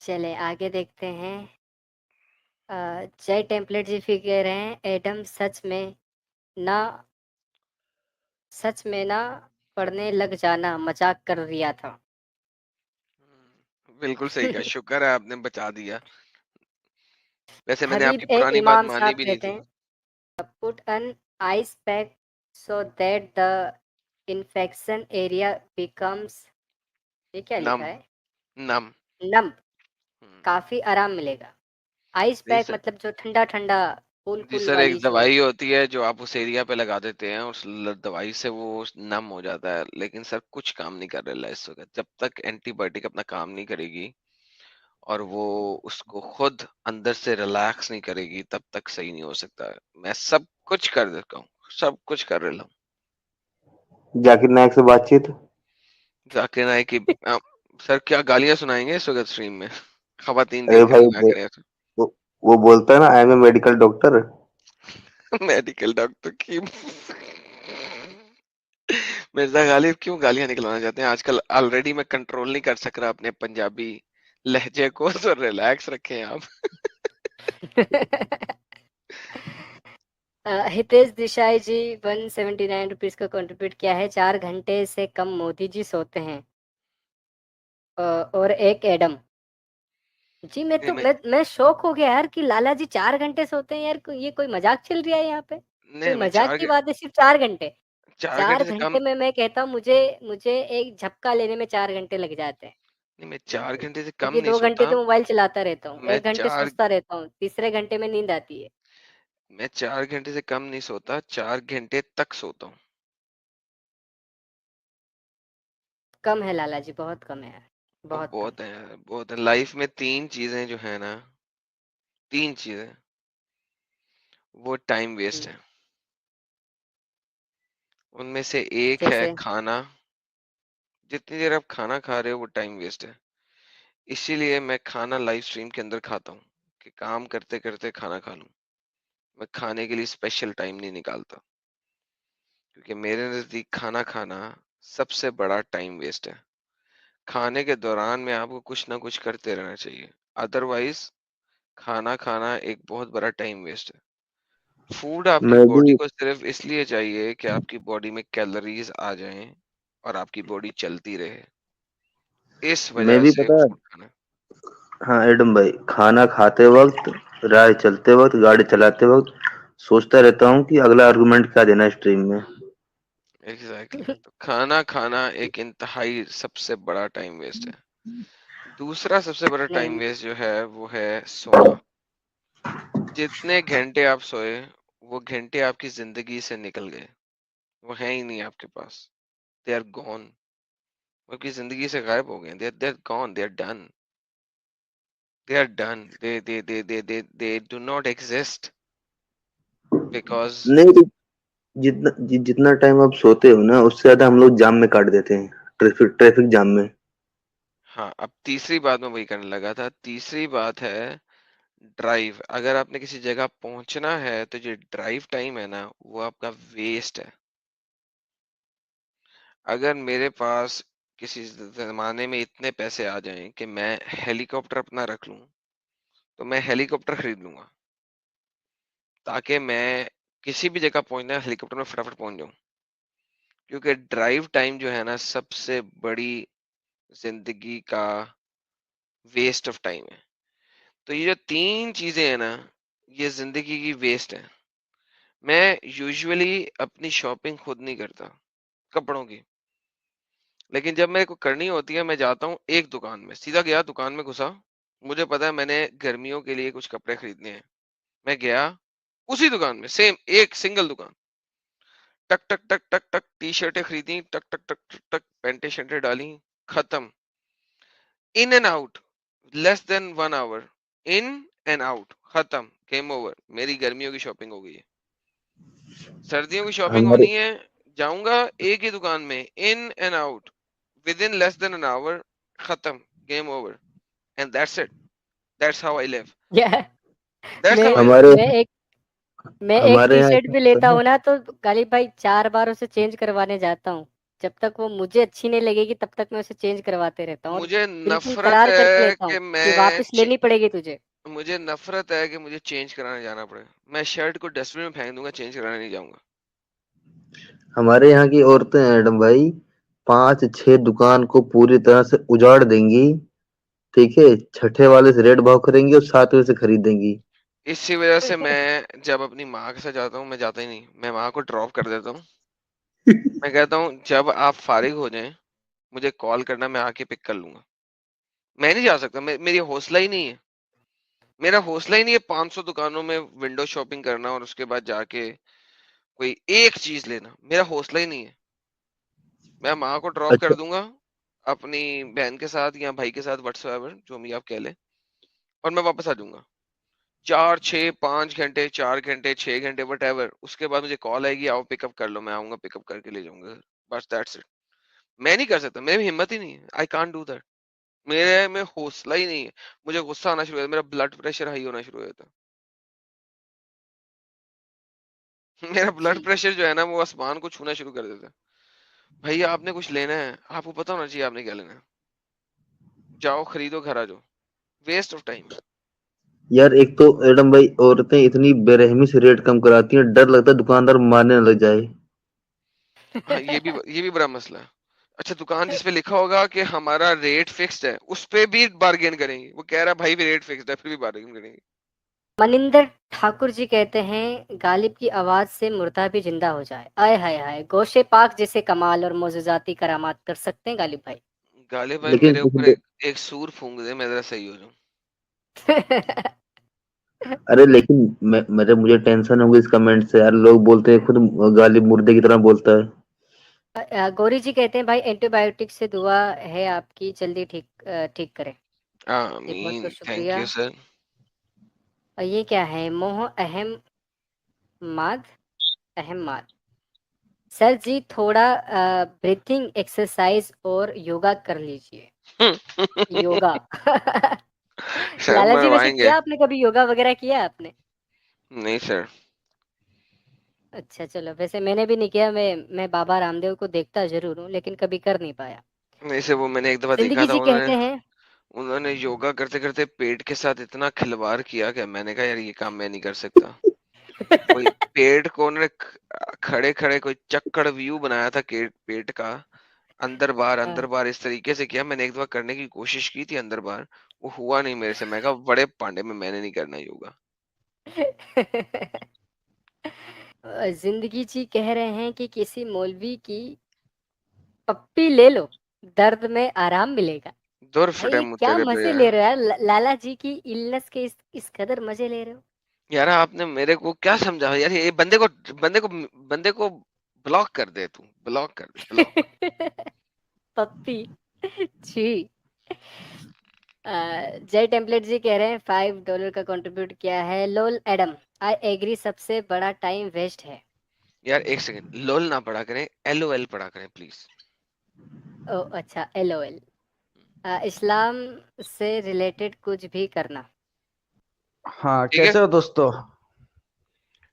चले आगे देखते हैं। जय टेम्पलेट जी फिर कह रहे हैं एडम ना सच में ना पढ़ने लग जाना, मजाक कर रिया था। बिल्कुल सही कहा, शुक्र है आपने बचा दिया। वैसे मैंने हबीब आपकी ए पुरानी बात इमाम मानी साहब भी नहीं कहते थी। हैं put an ice pack so that the infection area becomes, ये क्या लिखा नम है, नम। नम, हम्म, काफी आराम मिलेगा। आइस नहीं पैक सर। मतलब जो ठंडा ठंडा कूल जी कूल सर, एक वाली जो। दवाई होती है जो आप उस एरिया पे लगा देते हैं, उस दवाई से वो नम हो जाता है, लेकिन सर कुछ काम नहीं कर रहा है इस वक्त। जब तक एंटीबायोटिक अपना काम नहीं करेगी और वो उसको खुद अंदर से रिलैक्स नहीं करेगी, तब तक सही नहीं हो सकता है। मैं सब कुछ कर देता हूँ, सब कुछ कर रहा हूँ। जाकिर नायक से बातचीत। जाकिर नाइक की सर क्या गालियां सुनाएंगे इस वक्त स्ट्रीम में? खवातीन अरे देख भाई रही मैं कह रहा वो, वो बोलता है ना, I am a medical doctor. था मेडिकल डॉक्टर की। मिर्जा गालिब क्यों गालियां निकलवाना चाहते हैं? आजकल ऑलरेडी मैं कंट्रोल नहीं कर सक रहा अपने पंजाबी लहजे को, तो रिलैक्स रखें आप। हितेश देसाई जी 179 रुपीज का कंट्रीब्यूट किया है। 4 घंटे से कम मोदी जी सोते हैं। और एक एडम जी, नहीं मैं मैं शौक हो गया यार कि लाला जी 4 घंटे सोते हैं यार, ये कोई मजाक चल रहा है यहाँ पे? कोई नहीं मैं मजाक की बात है? सिर्फ 4 घंटे? 4 घंटे चार से कम। घंटे में मैं कहता हूँ मुझे मुझे एक झपका लेने में 4 घंटे लग जाते हैं। नहीं मैं 4 घंटे से कम क्योंकि नहीं 2 घंटे सोता। तो मोबाइल चलाता रहता हूँ, मैं 1 घंटे चार सोचता रहता हूँ, तीसरे घंटे में नींद आती है। मैं 4 घंटे से कम नहीं सोता, 4 घंटे तक सोता हूँ। कम है लाला जी, बहुत कम है यार, अब बहुत कम। बहुत है यार, बहुत है। लाइफ में तीन चीजें जो है ना, तीन चीजें, वो टाइम वेस्ट हम्म, है। उनमें से एक है जैसे खाना। जितनी देर आप खाना खा रहे हो वो टाइम वेस्ट है। इसीलिए मैं खाना लाइव स्ट्रीम के अंदर खाता हूँ, कि काम करते करते खाना खा लूं। मैं खाने के लिए स्पेशल टाइम नहीं निकालता, क्योंकि मेरे नजदीक खाना खाना सबसे बड़ा टाइम वेस्ट है। खाने के दौरान में आपको कुछ ना कुछ करते रहना चाहिए, अदरवाइज खाना खाना एक बहुत बड़ा टाइम वेस्ट है। फूड आपकी मैं बॉडी भी को सिर्फ इसलिए चाहिए कि आपकी बॉडी में कैलोरीज आ जाएं और आपकी बॉडी चलती रहे, इस मैं वजह भी से पता है। फूड खाना। हाँ एडम भाई, खाना खाते वक्त, राह चलते वक्त, गाड़ी चलाते वक्त सोचता रहता हूँ कि अगला आर्गुमेंट क्या देना है स्ट्रीम में। एग्जैक्टली तो खाना खाना एक इंतहाई सबसे बड़ा टाइम वेस्ट है। दूसरा सबसे बड़ा टाइम नहीं, वेस्ट जो है वो है सोना। जितने घंटे आप सोए, वो घंटे आपकी जिंदगी से निकल गए, वो है ही नहीं आपके पास। दे आर गॉन। वो आपकी जिंदगी से गायब हो गए, they are gone, they are done. They are done, they do not exist, because नहीं तो जितना टाइम आप सोते हो ना, उससे ज्यादा हम लोग जाम में काट देते हैं, ट्रैफिक जाम में। हाँ, अब तीसरी बात मैं वही करने लगा था। तीसरी बात है ड्राइव। अगर आपने किसी जगह पहुंचना है तो जो ड्राइव टाइम है ना, वो आपका वेस्ट है। अगर मेरे पास किसी जमाने में इतने पैसे आ जाएं कि मैं हेलीकॉप्टर अपना रख लूं, तो मैं हेलीकॉप्टर खरीद लूंगा, ताकि मैं किसी भी जगह पहुंचना है हेलीकॉप्टर में फटाफट पहुंच जाऊं। क्योंकि ड्राइव टाइम जो है ना, सबसे बड़ी जिंदगी का वेस्ट ऑफ टाइम है। तो ये जो तीन चीजें हैं ना, ये जिंदगी की वेस्ट है। मैं यूजुअली अपनी शॉपिंग खुद नहीं करता कपड़ों की, लेकिन जब मेरे को करनी होती है, मैं जाता हूँ एक दुकान में, सीधा गया दुकान में घुसा। मुझे पता है मैंने गर्मियों के लिए कुछ कपड़े खरीदने हैं। मैं गया उसी दुकान में, सेम एक सिंगल दुकान, टक टक टक टक टक टी शर्टें खरीदी, टक टक टक टक टक पैंटें शर्टें डाली, खत्म। In and out. Less than 1 hour, in and out, खत्म, गेम ओवर। मेरी गर्मियों की शॉपिंग हो गई है, सर्दियों की शॉपिंग हमारे होनी है, जाऊंगा एक ही दुकान में, in and out, within less than an hour, खत्म, game over, and that's it, that's how I live, या दैट्स मैं हाउ आई लिव। हमारे मैं एक मैं एक हमारे टी यहाँ शर्ट क्या भी होता लेता है ना, हूँ ना तो गालिब भाई 4 बार उसे चेंज करवाने जाता हूँ। जब तक वो मुझे अच्छी नहीं लगेगी तब तक मैं उसे चेंज करवाते रहता हूँ, और मुझे बिल्कुल नफरत करार करके है लेता हूँ कि कि वापस लेनी पड़ेगी तुझे। मुझे नफरत है कि मुझे चेंज कराने जाना पड़े। मैं शर्ट को डस्टबिन में फेंक दूंगा, चेंज कराने नहीं जाऊंगा। हमारे यहाँ की औरतें एडम भाई 5-6 दुकान को पूरी तरह से उजाड़ देंगी, ठीक है, छठे वाले से रेट भाव करेंगी और 7वें से खरीदेंगी। इसी वजह से मैं जब अपनी माँ के साथ जाता हूँ, मैं जाता ही नहीं, मैं माँ को ड्रॉप कर देता हूँ। मैं कहता हूँ जब आप फारिग हो जाएं मुझे कॉल करना, मैं आके पिक कर लूंगा। मैं नहीं जा सकता, मेरी हौसला ही नहीं है, मेरा हौसला ही नहीं है 500 दुकानों में विंडो शॉपिंग करना और उसके बाद जाके कोई एक चीज लेना, मेरा हौसला ही नहीं है। मैं माँ को ड्रॉप कर अच्छा, दूंगा अपनी बहन के साथ या भाई के साथ, व्हाट्सएवर जो भी आप कह लें, और मैं वापस आ जाऊंगा। 4 6 5 घंटे, 4 घंटे, 6 घंटे, वट एवर, उसके बाद मुझे कॉल आएगी, आओ पिकअप कर लो, मैं आऊंगा पिकअप करके ले जाऊंगा घर। बस दैट्स इट। मैं नहीं कर सकता, मेरे में हिम्मत ही नहीं है, आई कांट डू दैट। मेरे में हौसला ही नहीं है। मुझे गुस्सा आना शुरू हो जाता, मेरा ब्लड प्रेशर हाई होना शुरू हो जाता है। मेरा ब्लड जी प्रेशर जो है ना वो आसमान को छूना शुरू कर देता है। भैया आपने कुछ लेना है, आपको पता होना चाहिए आपने क्या लेना है, जाओ खरीदो, घर आ जाओ, वेस्ट ऑफ टाइम। यार एक तो एडम भाई औरतें इतनी बेरहमी से रेट कम कराती हैं, डर लगता है दुकानदार मारने न लग जाए। हाँ, ये भी बड़ा मसला है। अच्छा, दुकान जिसपे लिखा होगा कि हमारा रेट फिक्स्ड है, उस पे भी बार्गेन करेंगे। वो कह रहा है भाई रेट फिक्स्ड है, फिर भी बार्गेन करेंगे। मनिंदर ठाकुर जी कहते हैं गालिब की आवाज से मुर्दा भी जिंदा हो जाए। आय हाय हाय, गोशे पाक जैसे कमाल और मौजूजाती करामात कर सकते हैं गालिब भाई। गालिब भाई लेकिन मेरे ऊपर पिछले एक सूर फूंक दे, मैं जरा सही हो जाऊं। अरे लेकिन मुझे टेंशन होगी इस कमेंट से यार, लोग बोलते हैं खुद गालिब मुर्दे की तरह बोलता है। गौरी जी कहते हैं भाई एंटीबायोटिक से दुआ है आपकी जल्दी ठीक करे। जी बहुत आमीन, बहुत थैंक शुक्रिया। You sir. और ये क्या है, मोह माद अहम माद। सर जी थोड़ा ब्रीथिंग एक्सरसाइज और योगा कर लीजिए। योगा। सर लाला जी वैसे मरवाएंगे। किया आपने कभी योगा वगैरह किया आपने? नहीं सर। अच्छा चलो, वैसे मैंने भी नहीं किया। मैं बाबा रामदेव को देखता जरूर हूँ लेकिन कभी कर नहीं पाया। नहीं सर, वो मैंने एक दफा देखा जिंदगी था, जी उन्होंने कहते हैं उन्होंने योगा करते करते पेट के साथ इतना खिलवाड़ किया कि मैंने कहा यार ये काम मैं नहीं कर सकता। कोई पेट को उन्होंने खड़े खड़े कोई चक्कर व्यू बनाया था पेट का, अंदर हाँ। बार इस तरीके से किया। मैंने एक बार करने की कोशिश की थी अंदर बार, वो हुआ नहीं मेरे से। मैं कहा बड़े पांडे में, मैंने नहीं करना योगा। जिंदगी जी कह रहे हैं कि किसी मौलवी की पप्पी ले लो, दर्द में आराम मिलेगा। दूर भाई फटे ये मुँह क्या तेरे मजे भैया। ले रहे हो यार, लाला जी की इलनेस के इस कदर मजे ले रहे हो। यार आपने मेरे को क्या समझा यार, ये बंदे को ब्लॉक कर दे, तू ब्लॉक कर दे, ब्लॉक। पप्पी छी। जय टेम्पलेट जी कह रहे हैं $5 का कंट्रीब्यूट किया है। लोल एडम, आई एग्री, सबसे बड़ा टाइम वेस्ट है। यार एक सेकंड, लोल ना पढ़ा करें, LOL पढ़ा करें प्लीज। ओ अच्छा, LOL। इस्लाम से रिलेटेड कुछ भी करना। हाँ, ठीक है। कैसे हो दोस्तों?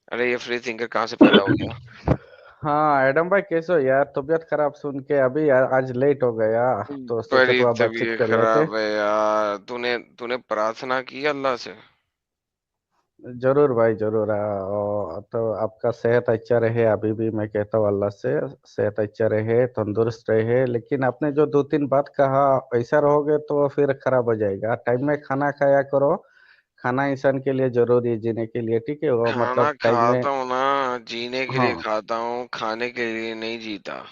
अरे ये फ्री थिंकर कहाँ से पैदा हो गया? हाँ एडम भाई, कैसे हो यार? तबीयत खराब सुन के अभी आज लेट हो गया, तो सोचा बड़ी थोड़ा बातचीत तबीयत कर लेते। खराब है यार। तूने तूने प्रार्थना की अल्लाह से? जरूर भाई जरूर। तो आपका सेहत अच्छा रहे, अभी भी मैं कहता हूँ अल्लाह से सेहत अच्छा रहे, तंदुरुस्त रहे। लेकिन आपने जो 2-3 बात कहा, ऐसा रहोगे तो फिर खराब हो जाएगा। टाइम में खाना खाया करो, खाना इंसान के लिए जरूरी है जीने के लिए, ठीक है? वो खाना मतलब टाइम में। खाता हूँ ना, जीने के लिए हाँ खाता हूँ, खाने के लिए नहीं जीता।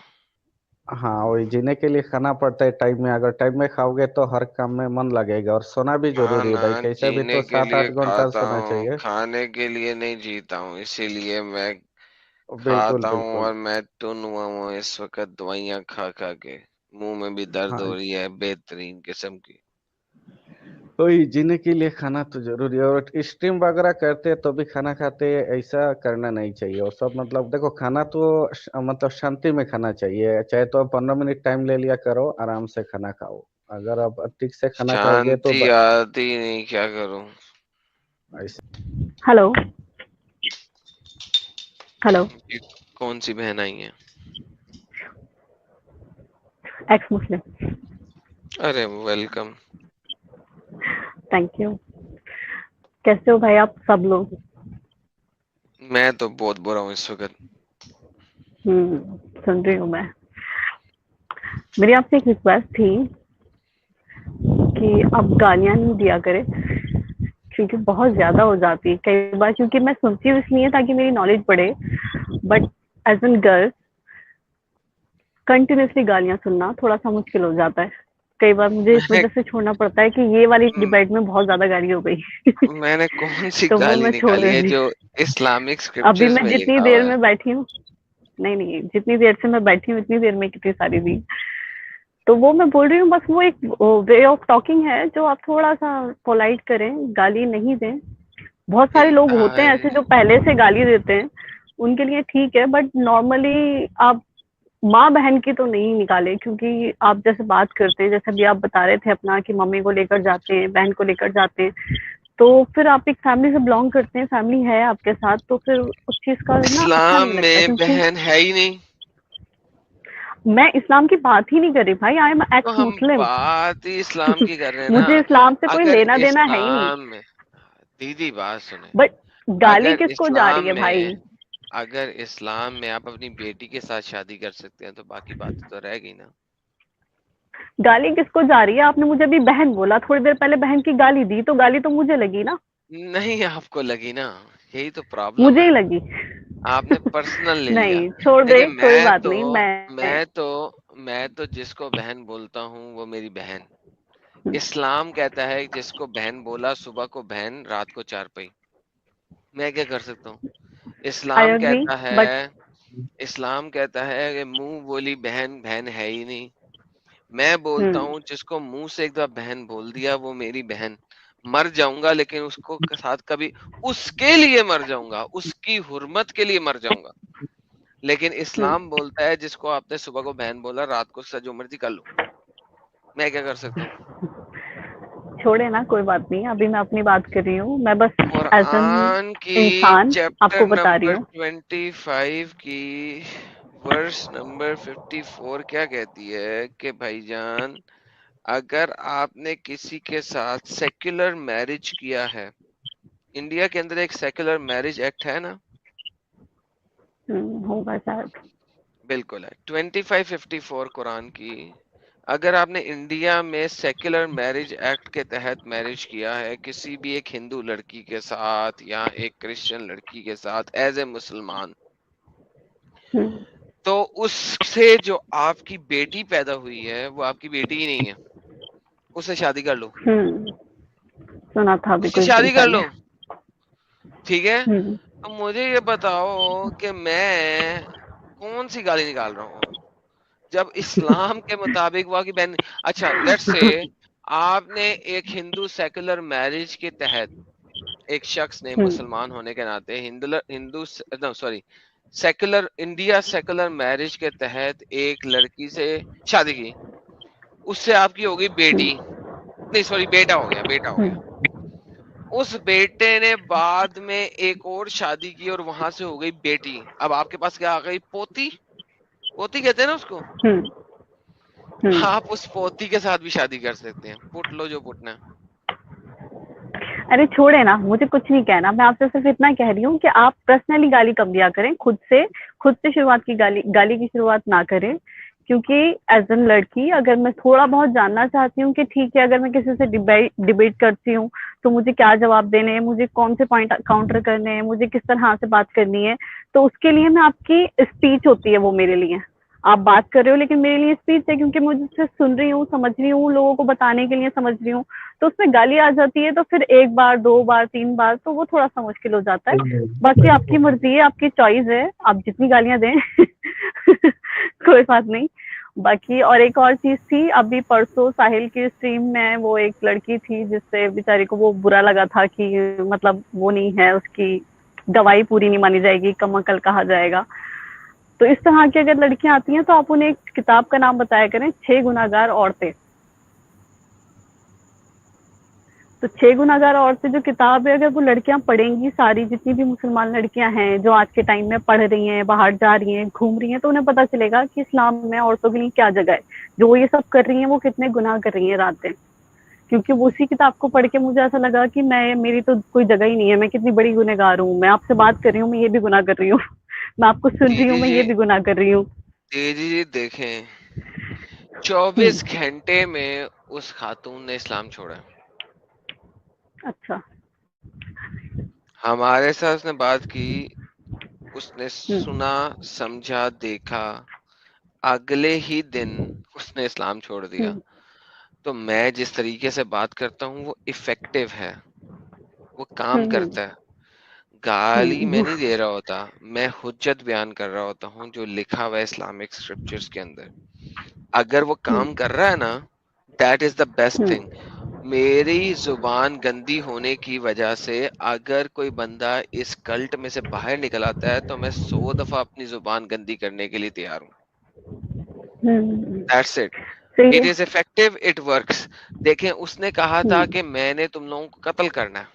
हाँ, वही जीने के लिए खाना पड़ता है टाइम में। अगर टाइम में खाओगे तो हर काम में मन लगेगा, और सोना भी जरूरी है खाना भाई, कैसे भी जीने तो के सात लिए आठ घंटा खाता सोना हूँ, चाहिए। खाने के लिए नहीं जीता हूँ, इसीलिए मैं बिल्कुल खाता हूँ। बिल्कुल। और मैं टुन हुआ हूँ इस वक्त दवाइयाँ खा खा के, मुंह में भी दर्द हाँ हो रही है बेहतरीन किस्म की। वही जीने के लिए खाना तो जरूरी है, और स्ट्रीम वगैरह करते हैं तो भी खाना खाते हैं, ऐसा करना नहीं चाहिए। और सब मतलब देखो, खाना तो मतलब शांति में खाना चाहिए। चाहे तो 15 मिनट टाइम ले लिया करो, आराम से खाना खाओ। अगर आप ठीक से खाना खाओगे तो शांति आती नहीं, क्या करूं। ऐसे। हेलो हेलो, ये कौन सी बहन आई है? एक्स मुस्लिम। अरे वेलकम। Thank you. कैसे हो भाई आप सब लोग? मैं तो बहुत बुरा हूँ इस वक्त। सुन रही हूँ मैं। मेरी आपसे एक रिक्वेस्ट थी कि आप गालियां नहीं दिया करें, क्योंकि बहुत ज्यादा हो जाती है कई बार। क्योंकि मैं सुनती हूँ इसलिए ताकि मेरी नॉलेज बढ़े, but as an girl continuously गालियां सुनना थोड़ा सा मुश्किल हो जाता है। कई बार मुझे इस मैंने वजह से छोड़ना पड़ता है कि ये वाली डिबेट में बहुत ज्यादा गाली हो गई। मैंने कौन सी तो वो गाली मैं छोड़ निकाली है रही जो हूँ। इस्लामिक अभी स्क्रिप्चर्स मैं में जितनी लिखा देर हुआ है? में बैठी हूँ, नहीं, जितनी देर से मैं बैठी हूँ इतनी देर में कितनी सारी दी। तो वो मैं बोल रही हूँ, बस वो एक वे ऑफ टॉकिंग है जो आप थोड़ा सा पोलाइट करें, गाली नहीं दें। बहुत सारे लोग होते हैं ऐसे जो पहले से गाली देते हैं, उनके लिए ठीक है, बट नॉर्मली आप माँ बहन की तो नहीं निकाले। क्योंकि आप जैसे बात करते हैं, जैसे भी आप बता रहे थे अपना कि मम्मी को लेकर जाते हैं, बहन को लेकर जाते हैं, तो फिर आप एक फैमिली से बिलोंग करते हैं, फैमिली है आपके साथ, तो फिर उस चीज का ना अच्छा इस्लाम नहीं लगता। में क्योंकि बहन है ही नहीं, मैं इस्लाम की बात ही नहीं कर रही भाई, आई एम तो एक्स हम मुस्लिम। बात ही इस्लाम की कर रहे हैं ना। मुझे इस्लाम से कोई अगर लेना देना है ही नहीं। इस्लाम में, दीदी बात सुने, बट गाली अगर किसको जा इस्लाम रही है भाई? में अगर इस्लाम में आप अपनी बेटी के साथ शादी कर सकते हैं तो बाकी बातें तो रह गई ना। गाली किसको जा रही है? आपने मुझे अभी बहन बोला, थोड़ी देर पहले बहन की गाली दी, तो गाली तो मुझे लगी ना। नहीं, आपको लगी ना, यही तो प्रॉब्लम मुझे ही है, लगी। आपने पर्सनल ले लिया। नहीं छोड़ दे, देखिए कोई बात नहीं। मैं तो जिसको बहन बोलता हूँ वो मेरी बहन। इस्लाम कहता है जिसको बहन बोला सुबह को बहन, रात को चारपाई। मैं क्या कर सकता हूँ? आई इस्लाम अग्री, कहता बट है इस्लाम कहता है कि मुंह बोली बहन बहन है ही नहीं। मैं बोलता हूँ जिसको मुंह से एक बार बहन बोल दिया वो मेरी बहन। मर जाऊंगा लेकिन उसको साथ कभी, उसके लिए मर जाऊंगा, उसकी हुर्मत के लिए मर जाऊंगा। लेकिन इस्लाम बोलता है जिसको आपने सुबह को बहन बोला, रात को उससे जो मर्जी कर लो। मैं क्या कर सकता हूँ? छोड़े ना, कोई बात नहीं। अभी मैं अपनी बात कर रही हूँ, मैं बस एज एन कुरान की इंसान चैप्टर आपको बता रही नंबर हूँ। 25 की वर्स नंबर 54 क्या कहती है कि भाईजान, अगर आपने किसी के साथ सेक्युलर मैरिज किया है, इंडिया के अंदर एक सेक्युलर मैरिज एक्ट है ना? होगा शायद। बिल्कुल है, 2554 कुरान की। अगर आपने इंडिया में सेक्युलर मैरिज एक्ट के तहत मैरिज किया है किसी भी एक हिंदू लड़की के साथ या एक क्रिश्चियन लड़की के साथ एज ए मुसलमान, तो उससे जो आपकी बेटी पैदा हुई है वो आपकी बेटी ही नहीं है, उससे शादी कर लो, सुना था अभी उससे कुछ दिन शादी कर पहले। लो, ठीक है? तो मुझे ये बताओ कि मैं कौन सी गाली निकाल रहा हूँ जब इस्लाम के मुताबिक हुआ कि बहन। अच्छा लेट्स से आपने एक हिंदू सेकुलर मैरिज के तहत एक शख्स ने मुसलमान होने के नाते Hindu sorry secular India secular marriage के तहत एक लड़की से शादी की, उससे आपकी हो गई बेटी, नहीं सॉरी बेटा हो गया, बेटा हो गया। उस बेटे ने बाद में एक और शादी की और वहां से हो गई बेटी। अब आपके पास क्या आ गई? पोती। पोती कहते हैं ना उसको। आप उस पोती के साथ भी शादी कर सकते हैं, पुट लो जो पुटना है। अरे छोड़े ना, मुझे कुछ नहीं कहना। मैं आपसे सिर्फ इतना कह रही हूँ कि आप पर्सनली गाली कम दिया करें, खुद से शुरुआत की गाली की शुरुआत ना करें। क्योंकि एज एन लड़की अगर मैं थोड़ा बहुत जानना चाहती हूँ कि ठीक है, अगर मैं किसी से डिबेट करती हूँ तो मुझे क्या जवाब देने हैं, मुझे कौन से पॉइंट काउंटर करने हैं, मुझे किस तरह से बात करनी है, तो उसके लिए मैं आपकी स्पीच होती है वो मेरे लिए। आप बात कर रहे हो लेकिन मेरे लिए स्पीच है, क्योंकि मुझे उसे सुन रही हूँ, समझ रही हूँ, लोगों को बताने के लिए समझ रही हूँ। तो उसमें गाली आ जाती है तो फिर एक बार, दो बार, तीन बार तो वो थोड़ा सा मुश्किल हो जाता है। बाकी आपकी मर्जी है, आपकी चॉइस है, आप जितनी गालियां दें कोई बात नहीं। बाकी और एक और चीज थी, अभी परसों साहिल की स्ट्रीम में वो एक लड़की थी जिससे बेचारी को वो बुरा लगा था कि मतलब वो नहीं है, उसकी गवाही पूरी नहीं मानी जाएगी, कम अकल कहा जाएगा। तो इस तरह की अगर लड़कियां आती हैं तो आप उन्हें एक किताब का नाम बताया करें, 6 गुनाहगार औरतें। तो 6 गुनाहगार औरतें जो किताब है, अगर वो लड़कियां पढ़ेंगी, सारी जितनी भी मुसलमान लड़कियां हैं जो आज के टाइम में पढ़ रही हैं, बाहर जा रही हैं, घूम रही हैं, तो उन्हें पता चलेगा कि इस्लाम में औरतों के लिए क्या जगह है, जो वो ये सब कर रही हैं वो कितने गुनाह कर रही हैं रात दिन। क्योंकि वो उसी किताब को पढ़ के मुझे ऐसा लगा कि मैं, मेरी तो कोई जगह ही नहीं है, मैं कितनी बड़ी गुनहगार हूँ, मैं आपसे बात कर रही हूँ, मैं ये भी गुनाह कर रही हूँ मैं आपको सुन रही हूँ, मैं ये भी गुनाह कर रही हूँ। दीदी जी देखें, 24 घंटे में उस खातून ने इस्लाम छोड़ा। अच्छा। हमारे साथ उसने बात की, उसने सुना, समझा, देखा, अगले ही दिन उसने इस्लाम छोड़ दिया। तो मैं जिस तरीके से बात करता हूँ वो इफेक्टिव है, वो काम करता है। गाली मैं नहीं दे रहा होता, मैं हुज्जत बयान कर रहा होता हूँ जो लिखा हुआ है इस्लामिक स्क्रिप्चर्स के अंदर। अगर वो काम कर रहा है ना, that is the best thing. मेरी जुबान गंदी होने की वजह से अगर कोई बंदा इस कल्ट में से बाहर निकल आता है तो मैं 100 दफा अपनी जुबान गंदी करने के लिए तैयार हूँ। That's it. It is effective, it works. देखें, उसने कहा था कि मैंने तुम लोगों को कत्ल करना है।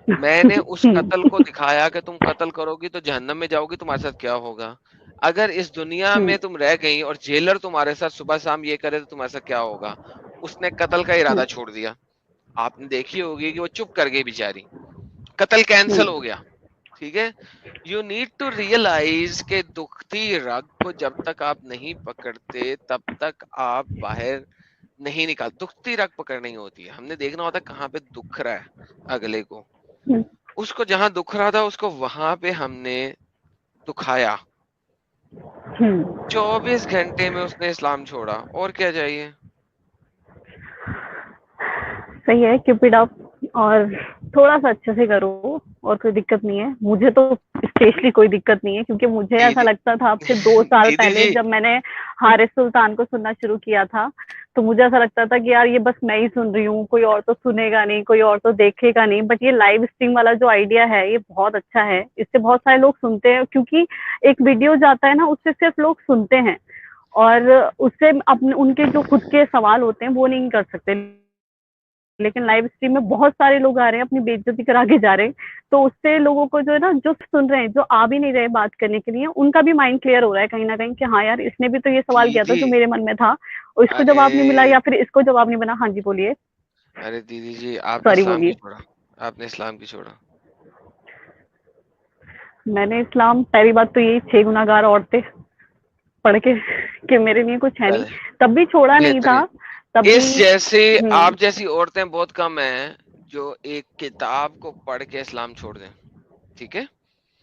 मैंने उस कत्ल को दिखाया कि तुम कत्ल करोगी तो जहन्नम में जाओगी, तुम्हारे साथ क्या होगा। अगर इस दुनिया में तुम रह गई और जेलर तुम्हारे साथ सुबह शाम ये करे तो तुम्हारे साथ क्या होगा। उसने कत्ल का इरादा छोड़ दिया। आपने देखी होगी कि वो चुप कर गई बेचारी, कत्ल कैंसिल हो गया। ठीक है, यू नीड टू रियलाइज के दुखती रग को जब तक आप नहीं पकड़ते तब तक आप बाहर नहीं निकाल। दुखती रग पकड़नी होती है, हमने देखना होता है कहाँ पे दुख रहा है अगले को। उसको जहां दुख रहा था उसको वहां पे हमने दुखाया। 24 घंटे में उसने इस्लाम छोड़ा, और क्या चाहिए। सही है, कीप इट अप, और थोड़ा सा अच्छे से करो, और कोई दिक्कत नहीं है। मुझे तो स्पेशली कोई दिक्कत नहीं है, क्योंकि मुझे ऐसा लगता था अब से 2 साल पहले जब मैंने हारिस सुल्तान को सुनना शुरू किया था, तो मुझे ऐसा लगता था कि यार ये बस मैं ही सुन रही हूँ, कोई और तो सुनेगा नहीं, कोई और तो देखेगा नहीं। बट ये लाइव स्ट्रीम वाला जो आइडिया है ये बहुत अच्छा है, इससे बहुत सारे लोग सुनते हैं, क्योंकि एक वीडियो जाता है ना, उससे सिर्फ लोग सुनते हैं और उससे अपने उनके जो खुद के सवाल होते हैं वो नहीं कर सकते। लेकिन लाइव स्ट्रीम में बहुत सारे लोग आ रहे हैं, अपनी बेइज्जती करा के जा रहे हैं, तो उससे लोगों को जो है ना, जो सुन रहे हैं, जो आ भी नहीं रहे बात करने के लिए, उनका भी माइंड क्लियर हो रहा है कहीं ना कहीं कि हाँ यार, इसने भी तो ये सवाल किया था जो मेरे मन में था, और इसको जवाब नहीं मिला, या फिर इसको जवाब नहीं बना। हाँ जी बोलिए। अरे दीदी जी, आपने इस्लाम क्यों छोड़ा, आपने इस्लाम क्यों छोड़ा। मैंने इस्लाम, पहली बात तो यही 6 गुनाहगार औरतें पढ़ के कि मेरे लिए कुछ है नहीं, तब भी छोड़ा नहीं था। तब इस जैसे आप जैसी औरतें बहुत कम हैं जो एक किताब को पढ़ के इस्लाम छोड़ दें। ठीक है,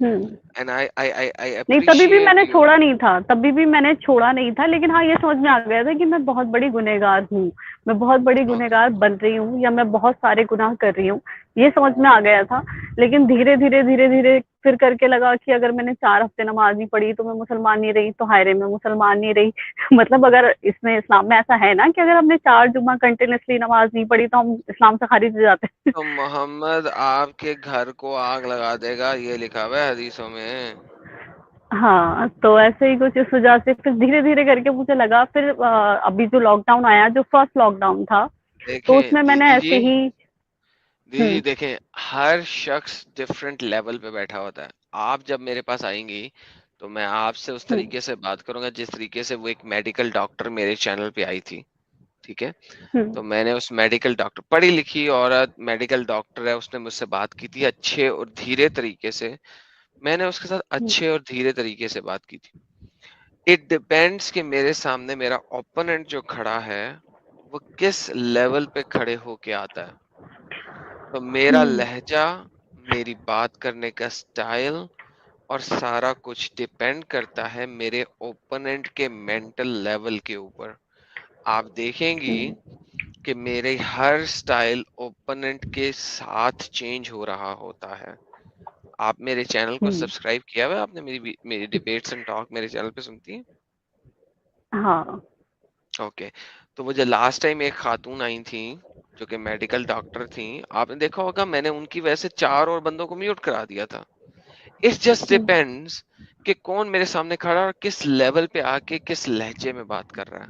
एंड आई नहीं, तभी भी मैंने छोड़ा नहीं था, तभी भी मैंने छोड़ा नहीं था, लेकिन हाँ ये समझ में आ गया था कि मैं बहुत बड़ी गुनहगार हूँ, मैं बहुत बड़ी गुनहगार बन रही हूँ, या मैं बहुत सारे गुनाह कर रही हूँ, ये समझ में आ गया था। लेकिन धीरे धीरे फिर करके लगा कि अगर मैंने 4 हफ्ते नमाज नहीं पढ़ी तो मैं मुसलमान नहीं रही, तो हायरे मैं मुसलमान नहीं रही मतलब अगर इसमें इस्लाम में ऐसा है ना कि अगर हमने 4 जुम्मा कंटिन्यूसली नमाज नहीं पढ़ी तो हम इस्लाम से खारिज हो जाते हैं। तो मोहम्मद आपके घर को आग लगा देगा, ये लिखा हुआ है हदीसों में। हाँ, तो ऐसे ही कुछ इस वजह से फिर धीरे धीरे करके मुझे लगा, फिर अभी जो लॉकडाउन आया, जो फर्स्ट लॉकडाउन था, तो उसमें मैंने ऐसे ही दीदी देखें, हर शख्स डिफरेंट लेवल पे बैठा होता है। आप जब मेरे पास आएंगी तो मैं आपसे उस तरीके से बात करूंगा जिस तरीके से वो एक मेडिकल डॉक्टर मेरे चैनल पे आई थी। ठीक है, तो मैंने उस मेडिकल डॉक्टर, पढ़ी लिखी औरत, मेडिकल डॉक्टर है, उसने मुझसे बात की थी अच्छे और धीरे तरीके से। मैंने उसके साथ अच्छे और धीरे तरीके से बात की थी। इट डिपेंड्स कि मेरे सामने मेरा ओपोनेंट जो खड़ा है वो किस लेवल पे खड़े होके आता है। तो मेरा लहजा, मेरी बात करने का स्टाइल और सारा कुछ डिपेंड करता है मेरे ओपोनेंट के मेंटल लेवल के ऊपर। आप देखेंगी कि मेरे हर स्टाइल ओपोनेंट के साथ चेंज हो रहा होता है। आप मेरे चैनल को सब्सक्राइब किया हुआ है आपने? मेरी डिबेट्स एंड टॉक मेरे चैनल पे सुनती हैं? हाँ ओके। तो वो जो लास्ट टाइम एक खातून आई थी जो कि मेडिकल डॉक्टर थी, आपने देखा होगा मैंने उनकी वजह से 4 और बंदों को म्यूट करा दिया था। इट जस्ट डिपेंड्स कि कौन मेरे सामने खड़ा है और किस लेवल पे आके किस लहजे में बात कर रहा है।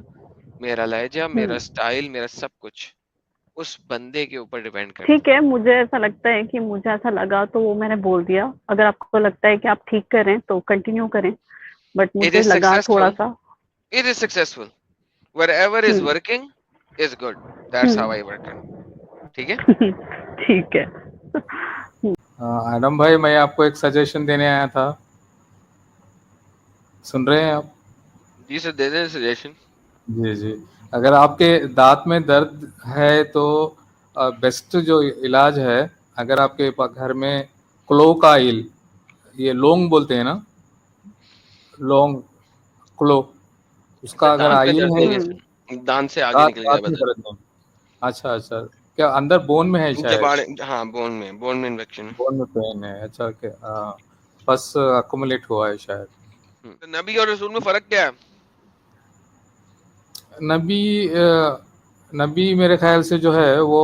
मेरा लहजा, मेरा स्टाइल, मेरा सब कुछ उस बंदे के ऊपर डिपेंड करता ठीक है, मुझे ऐसा लगता है कि मुझे ऐसा लगा तो वो मैंने बोल दिया। अगर आपको लगता है कि आप ठीक करें तो कंटिन्यू करें, बट है। इट मुझे इज लगा थोड़ा सक्सेसफुल, सा। It is successful, wherever is hmm working is good, that's how I work on। ठीक है। ठीक है। आदम भाई, मैं आपको एक सजेशन देने आया था, सुन रहे हैं आप? जी सर, दे दें सजेशन। जी जी। अगर आपके दांत में दर्द है तो बेस्ट जो इलाज है, अगर आपके घर में क्लो का ऑयल, ये लौंग बोलते हैं ना, लौंग, क्लो, अच्छा, उसका अगर दांत में ऑयल दर्द है, नहीं है सर, दांत से आगे दांत निकल गया दांत में बदन। दर्द नहीं। अच्छा अच्छा, क्या अंदर बोन में है शायद? जबाड़े, हाँ बोन में इन्फेक्शन है। बोन में पेन है, अच्छा ओके, हाँ, बस अकुमुलेट हुआ है शायद। तो नबी और रसूल में फर्क क्या है? नबी नबी मेरे ख्याल से जो है वो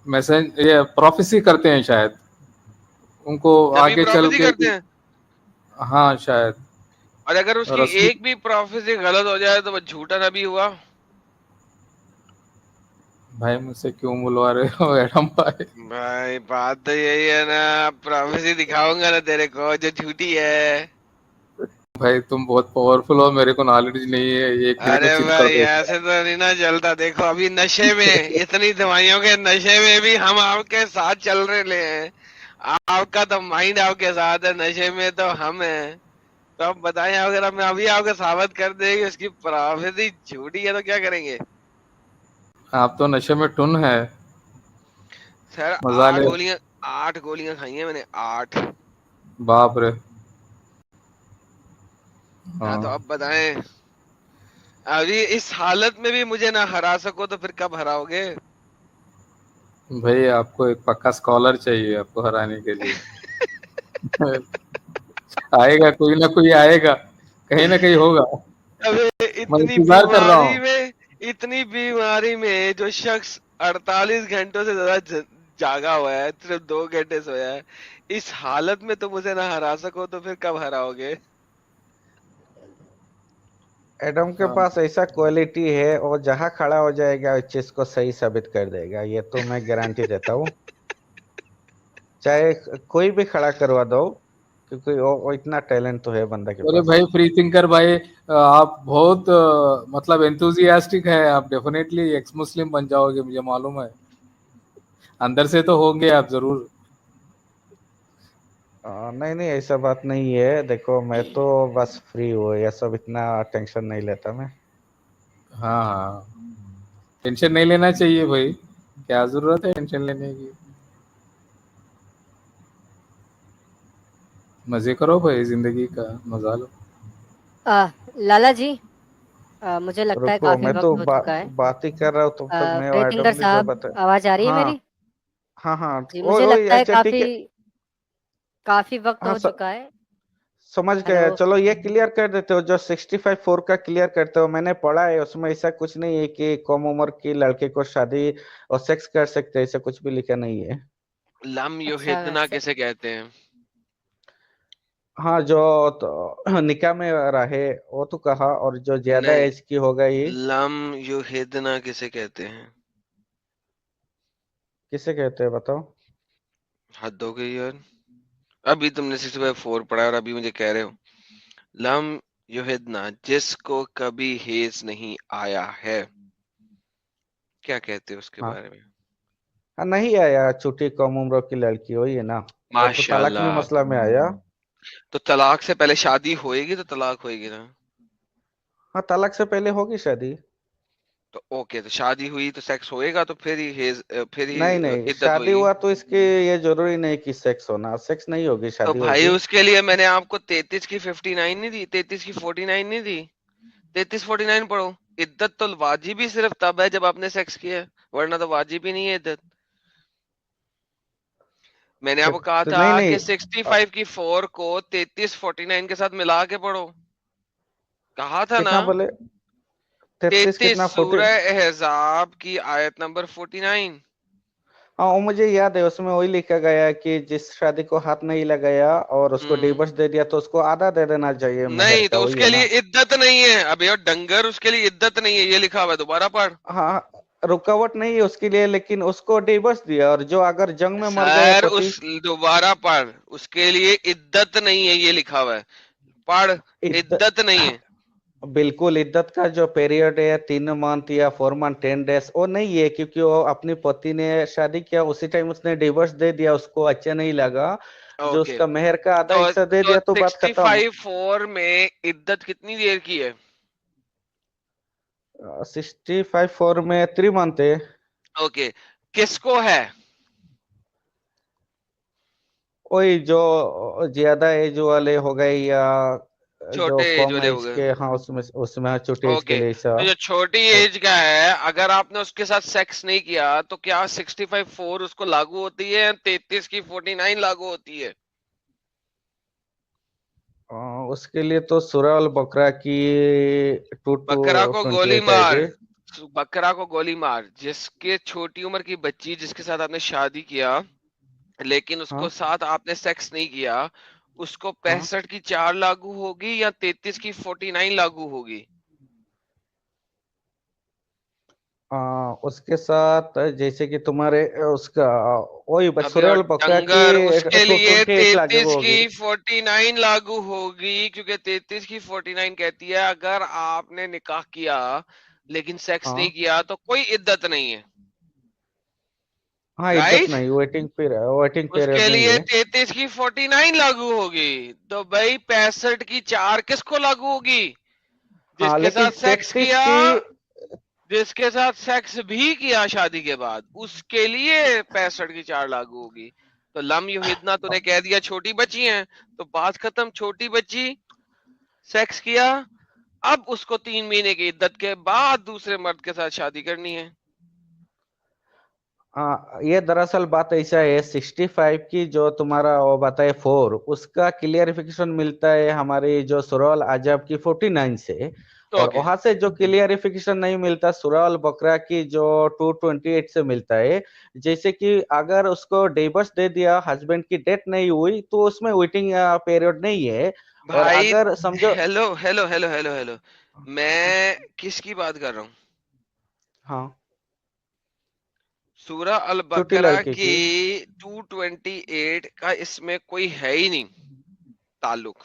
मैसेज, ये प्रोफेसी करते हैं शायद, उनको नबी आगे चल प्रोफेसी के। करते हैं, हाँ शायद। और अगर उसकी रसूल, एक भी प्रोफेसी गलत हो जाए तो वो झूठा नबी हुआ। भाई मुझसे क्यों बुलवा रहे हो एडम भाई? भाई बात तो यही है ना, प्रोफेसी दिखाऊंगा ना तेरे को जो झूठी है। भाई तुम बहुत पावरफुल हो, मेरे को नॉलेज नहीं है, ये एक मेरे को अरे चिट कर भाई दो। ऐसे तो नहीं ना चलता। देखो अभी नशे में, इतनी दवाइयों के नशे में भी हम आपके साथ चल रहे हैं। आपका तो माइंड आपके साथ है, नशे में तो हम हैं। तो आप बताएं, अगर हम अभी आपको साबित कर दें कि उसकी प्रोफेसी झूठी है तो क्या करेंगे? आप तो नशे में टुन है, सर मजा ले। 8 गोलियां खाई हैं मैंने, 8। बाप रे। हाँ तो हाँ अब बताएं, अभी इस हालत में भी मुझे ना हरा सको तो फिर कब हराओगे? भाई, आपको एक पक्का स्कॉलर चाहिए आपको हराने के लिए। आएगा, कोई ना कोई आएगा, कहीं ना कहीं होगा। अबे मैं इंतजार कर रहा हूँ। इतनी बीमारी में जो शख्स 48 घंटों से ज्यादा जागा हुआ है, सिर्फ 2 घंटे सोया है, इस हालत में तुम उसे ना हरा सको तो फिर कब हराओगे? एडम के हाँ पास ऐसा क्वालिटी है, और जहां खड़ा हो जाएगा उस चीज को सही साबित कर देगा, ये तो मैं गारंटी देता हूँ। चाहे कोई भी खड़ा करवा दो, क्योंकि वो इतना टैलेंट तो है बंदा के अरे पास। भाई फ्री थिंकर भाई, आप बहुत मतलब एंथुजियास्टिक है, आप डेफिनेटली एक्स मुस्लिम बन जाओगे, मुझे मालूम है, अंदर से तो होंगे आप जरूर। नहीं नहीं, ऐसा बात नहीं है। देखो मैं तो बस फ्री हूँ, ये सब इतना टेंशन नहीं लेता मैं। हाँ हाँ, टेंशन नहीं लेना चाहिए भाई, क्या जरूरत है टेंशन लेने की? मजे करो भाई, जिंदगी का मजा लो। लाला जी, मुझे लगता है रुको, काफी मैं तो वक्त हो चुका है। बात ही कर रहा हूँ, तब तक मैं प्रीतिंदर आईडब्ल्यू जो साहब, बता। आवाज आ रही है हाँ मेरी? हाँ हाँ, जी, ओ मुझे ओ लगता है अच्छा ठीक काफी है। काफी वक्त हाँ हो चुका है। समझ गया। हेलो। चलो ये क्लियर कर देते हो, जो 65 4 का क्लियर करते हो, मैंने पढ़ा है उसमें ऐसा कुछ नहीं है कि कम उम्र की लड़के को शादी और सेक्स कर सकते हैं, ऐसा कुछ भी लिखा नहीं है। लम अच्छा युहिदना किसे कहते हैं? हाँ, जो तो निकाह में रहे वो तो कहा, और जो ज्यादा नहीं, एज की हो गई। लम युहिदना किसे कहते हैं? किसे कहते हैं बताओ? हद हो गई यार। अभी तुमने 65 4 पढ़ा और अभी मुझे कह रहे हो लम युहिदना, जिसको कभी हेज नहीं आया है, क्या कहते हो उसके हाँ बारे में? हाँ, नहीं आया, छोटी कम उम्र की लड़की हो ये ना। वो तो तलाक में माशाल्लाह। मसला में आया। तो तलाक से पहले शादी होएगी तो तलाक होएगी ना? हाँ, तलाक से पहले होगी शादी। तो ओके, तो शादी हुई तो सेक्स होएगा, तो फिर ही फिर ही नहीं नहीं, इद्दत शादी होएगी। हुआ तो इसके ये जरूरी नहीं कि सेक्स होना, सेक्स नहीं होगी, तो शादी भाई होगी। उसके लिए मैंने आपको 33 की 59 नहीं दी, 33 की 49 नहीं दी? 33 49 पढ़ो। इद्दत तो वाजिब ही सिर्फ तब है जब आपने सेक्स किया है, वरना तो वाजिब ही नहीं है इद्दत। मैंने आपको कहा तो था नहीं कि नहीं, 65 की 4 को 33 49 के साथ मिला के पढ़ो। कहा था ना, कितना बोले? 33 33 कितना 40? सूरह अहज़ाब की आयत नंबर 49। हाँ वो मुझे याद है, उसमें वही लिखा गया कि जिस शादी को हाथ नहीं लगाया और उसको डिवोर्स दे दिया तो उसको आधा दे देना चाहिए मेहर नहीं का, तो वही है उसके लिए ना? इद्दत नहीं है। अबे और डंगर, उसके लिए इद्दत नहीं है, ये लिखा हुआ है, दोबारा पढ़। हाँ, रुकावट नहीं है उसके लिए, लेकिन उसको डिवोर्स दिया, और जो अगर जंग में मर गया सर पति। उस दोबारा पढ़, उसके लिए इद्दत नहीं है, ये लिखा हुआ है, पढ़। इद्दत, इद्दत नहीं है। बिल्कुल इद्दत का जो पीरियड है 3 मंथ या 4 मंथ 10 डेज, वो नहीं है, क्योंकि वो अपनी पति ने शादी किया उसी टाइम उसने डिवोर्स दे दिया, उसको अच्छा नहीं लगा, जो ओके, उसका मेहर का आधा तो हिस्सा दे दिया तो बात खत्म। 65 में इद्दत कितनी देर की है? 65 में 3 मंथ है। ओके, किसको है? वही जो ज्यादा एज वाले हो गए या जो छोटे एज कम वाले हो एज गए। के, हाँ उसमें हाँ, छोटे एज के ओके, लिए ऐसा। तो जो छोटी एज का है, अगर आपने उसके साथ सेक्स नहीं किया तो क्या 65 उसको लागू होती है, 33 की 49 लागू होती है? उसके लिए तो सूरह अल बकरा की 2 बकरा to को गोली 28 मार, आएगी। बकरा को गोली मार। जिसके छोटी उम्र की बच्ची जिसके साथ आपने शादी किया लेकिन उसको हाँ साथ आपने सेक्स नहीं किया, उसको हाँ 65 की 4 लागू होगी या 33 की 49 लागू होगी? उसके साथ जैसे कि तुम्हारे उसका वही अबे सूरह और अल बकरा की डंगर, उसके लिए 28 लागू 33 होगी। की 49 लागू होगी, क्योंकि 33 की 49 कहती है अगर आपने निकाह किया लेकिन सेक्स नहीं हाँ किया तो कोई इद्दत नहीं है। हाँ, इद्दत राइट, नहीं, वेटिंग पीरियड उसके नहीं लिए है। 33 की 49 लागू होगी। तो भाई 65 की 4 किसको लागू होगी? हाँ जिसके लेकिन साथ सेक्स 33 किया, की, जिसके साथ सेक्स भी किया शादी के बाद, उसके लिए 65 की 4 लागू होगी। तो लम युहिदना तूने कह दिया छोटी बच्ची हैं, तो बात खत्म। छोटी बच्ची, सेक्स किया, अब उसको 3 महीने की इद्दत के बाद दूसरे मर्द के साथ शादी करनी है। हाँ ये दरअसल बात ऐसा है, 65 की जो तुम्हारा वो बताए 4, उसका क्लियरिफिकेशन मिलता है हमारी जो सूरह अल अहज़ाब की 49 से, और ओके, वहां से जो क्लियरिफिकेशन नहीं मिलता सूरह अल बकरा की जो 228 से मिलता है। जैसे कि अगर उसको डिवोर्स दे दिया, हस्बैंड की डेथ नहीं हुई, तो उसमें वेटिंग पीरियड नहीं है। और भाई। अगर समझो, hello hello hello hello hello, मैं किसकी बात कर रहा हूँ? हाँ सूरह अल छोटी बकरा लड़की की की, 228 का इसमें कोई है ही नहीं ताल्लुक।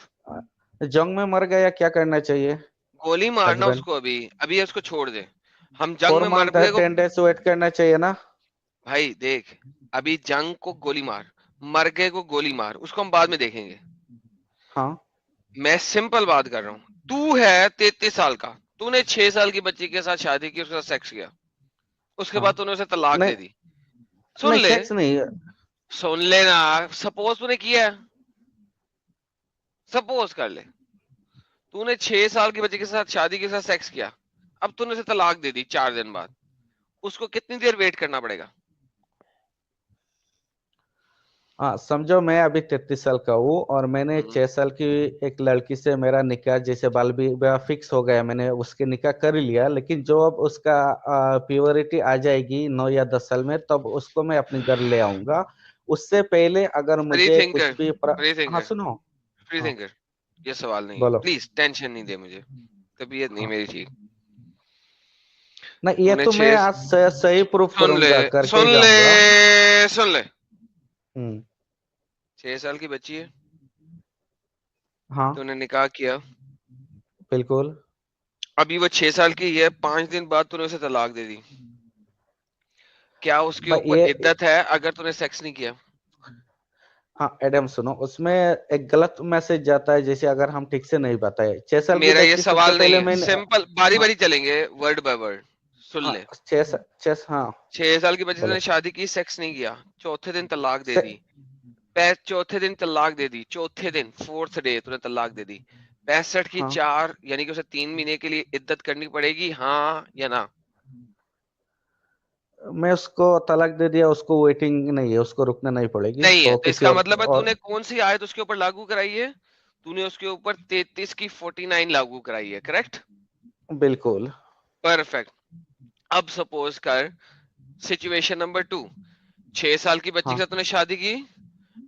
जंग में मर गया क्या करना चाहिए? गोली मारना हस्बैंड उसको, अभी अभी उसको छोड़ दे। हम जंग फोर में मर मंथ गए को, 10 डेज वेट करना चाहिए ना? भाई देख, अभी जंग को गोली मार, मर गए को गोली मार, उसको हम बाद में देखेंगे। हाँ मैं सिंपल बात कर रहा हूँ। तू है 33 साल का, तूने 6 साल की बच्ची के साथ शादी की, उसके साथ सेक्स किया, उसके हाँ, बाद तूने उसे तलाक नहीं दे दी। सुन नहीं, ले, सेक्स नहीं। सुन लेना। सपोज तूने किया, सपोज कर ले, तूने 6 साल की बच्ची के साथ शादी के साथ सेक्स किया, अब तूने उसे तलाक दे दी 4 दिन बाद, उसको कितनी देर वेट करना पड़ेगा? हाँ समझो, मैं अभी 33 साल का हूँ और मैंने हम्म, 6 साल की एक लड़की से मेरा निकाह, जैसे बाल विवाह फिक्स हो गया, मैंने उसके निकाह कर लिया, लेकिन जो अब उसका प्योरिटी आ जाएगी 9 या 10 साल में, तब उसको मैं अपने घर ले आऊंगा। उससे पहले अगर फ्री मुझे थिंकर, कुछ भी फ्री हाँ थिंकर, सुनो। फ्री हाँ थिंकर, ये सवाल नहीं है, बोलो। प्लीज टेंशन नहीं दे मुझे, तबीयत नहीं हाँ मेरी ठीक। नहीं, ये तूने तो मैं 6, आज सही प्रूफ सुन ले, करूंगा, करके सुन ही ले, जाऊंगा। सुन ले, हम्म। 6 साल की बच्ची है, हाँ तूने निकाह किया, बिल्कुल। अभी वो 6 साल की है, 5 दिन बाद तूने उसे तलाक दे दी, क्या उसके भाई ऊपर ये, इद्दत है अगर तूने सेक्स नहीं किया? हाँ एडम सुनो, उसमें एक गलत मैसेज जाता है, जैसे अगर हम ठीक से नहीं बताए। 6 साल की मेरा ये बच्ची सबसे सवाल नहीं पहले है, मैंने, सिंपल बारी हाँ बारी चलेंगे, वर्ड बाय वर्ड। सुन हाँ, ले, 6 हाँ 6 साल की बच्ची से बोलो। तूने शादी की, सेक्स नहीं किया, चौथे दिन तलाक दे से, दी, चौथे दिन तलाक दे दी, चौथे दिन, 4th डे तूने तलाक दे दी, 65 की हाँ 4, यानी कि उसे 3 महीने के लिए इद्दत करनी पड़ेगी, हाँ या ना? मैं उसको तलाक दे दिया, उसको वेटिंग नहीं है, उसको रुकना नहीं पड़ेगी, नहीं है, वो तो किसी इसका और मतलब है और तूने कौन सी आयत उसके ऊपर लागू कराई है? तूने उसके ऊपर 33 की 49 लागू कराई है, करेक्ट? बिल्कुल। परफेक्ट। अब सपोज कर सिचुएशन नंबर 2, 6 साल की बच्ची के हाँ साथ तूने शादी की,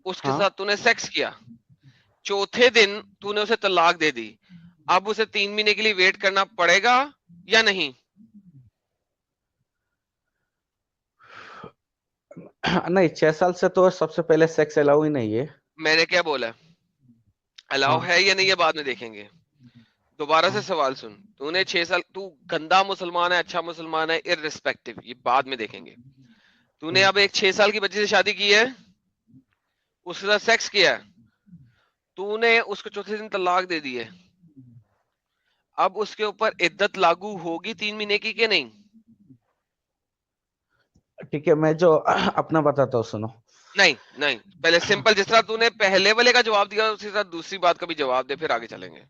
उसके हाँ। साथ तूने सेक्स किया, चौथे दिन तूने उसे तलाक दे दी, अब उसे 3 महीने के लिए वेट करना पड़ेगा या नहीं? नहीं, 6 साल से तो सबसे पहले सेक्स अलाउ ही नहीं है। मैंने क्या बोला? अलाउ हाँ है या नहीं, ये बाद में देखेंगे। दोबारा से हाँ सवाल सुन। तूने 6 साल, तू गंदा मुसलमान है, अच्छा मुसलमान है, इररिस्पेक्टिव, ये बाद में देखेंगे। तूने अब एक 6 साल की बच्ची से शादी की है, उसके साथ सेक्स किया है, तूने उसको चौथे दिन तलाक दे दी है, अब उसके ऊपर इद्दत लागू होगी 3 महीने की कि नहीं? ठीक है, मैं जो अपना बताता हूँ, सुनो। नहीं नहीं, पहले सिंपल, जिस तरह तूने पहले वाले का जवाब दिया उसी तरह दूसरी बात का भी जवाब दे, फिर आगे चलेंगे।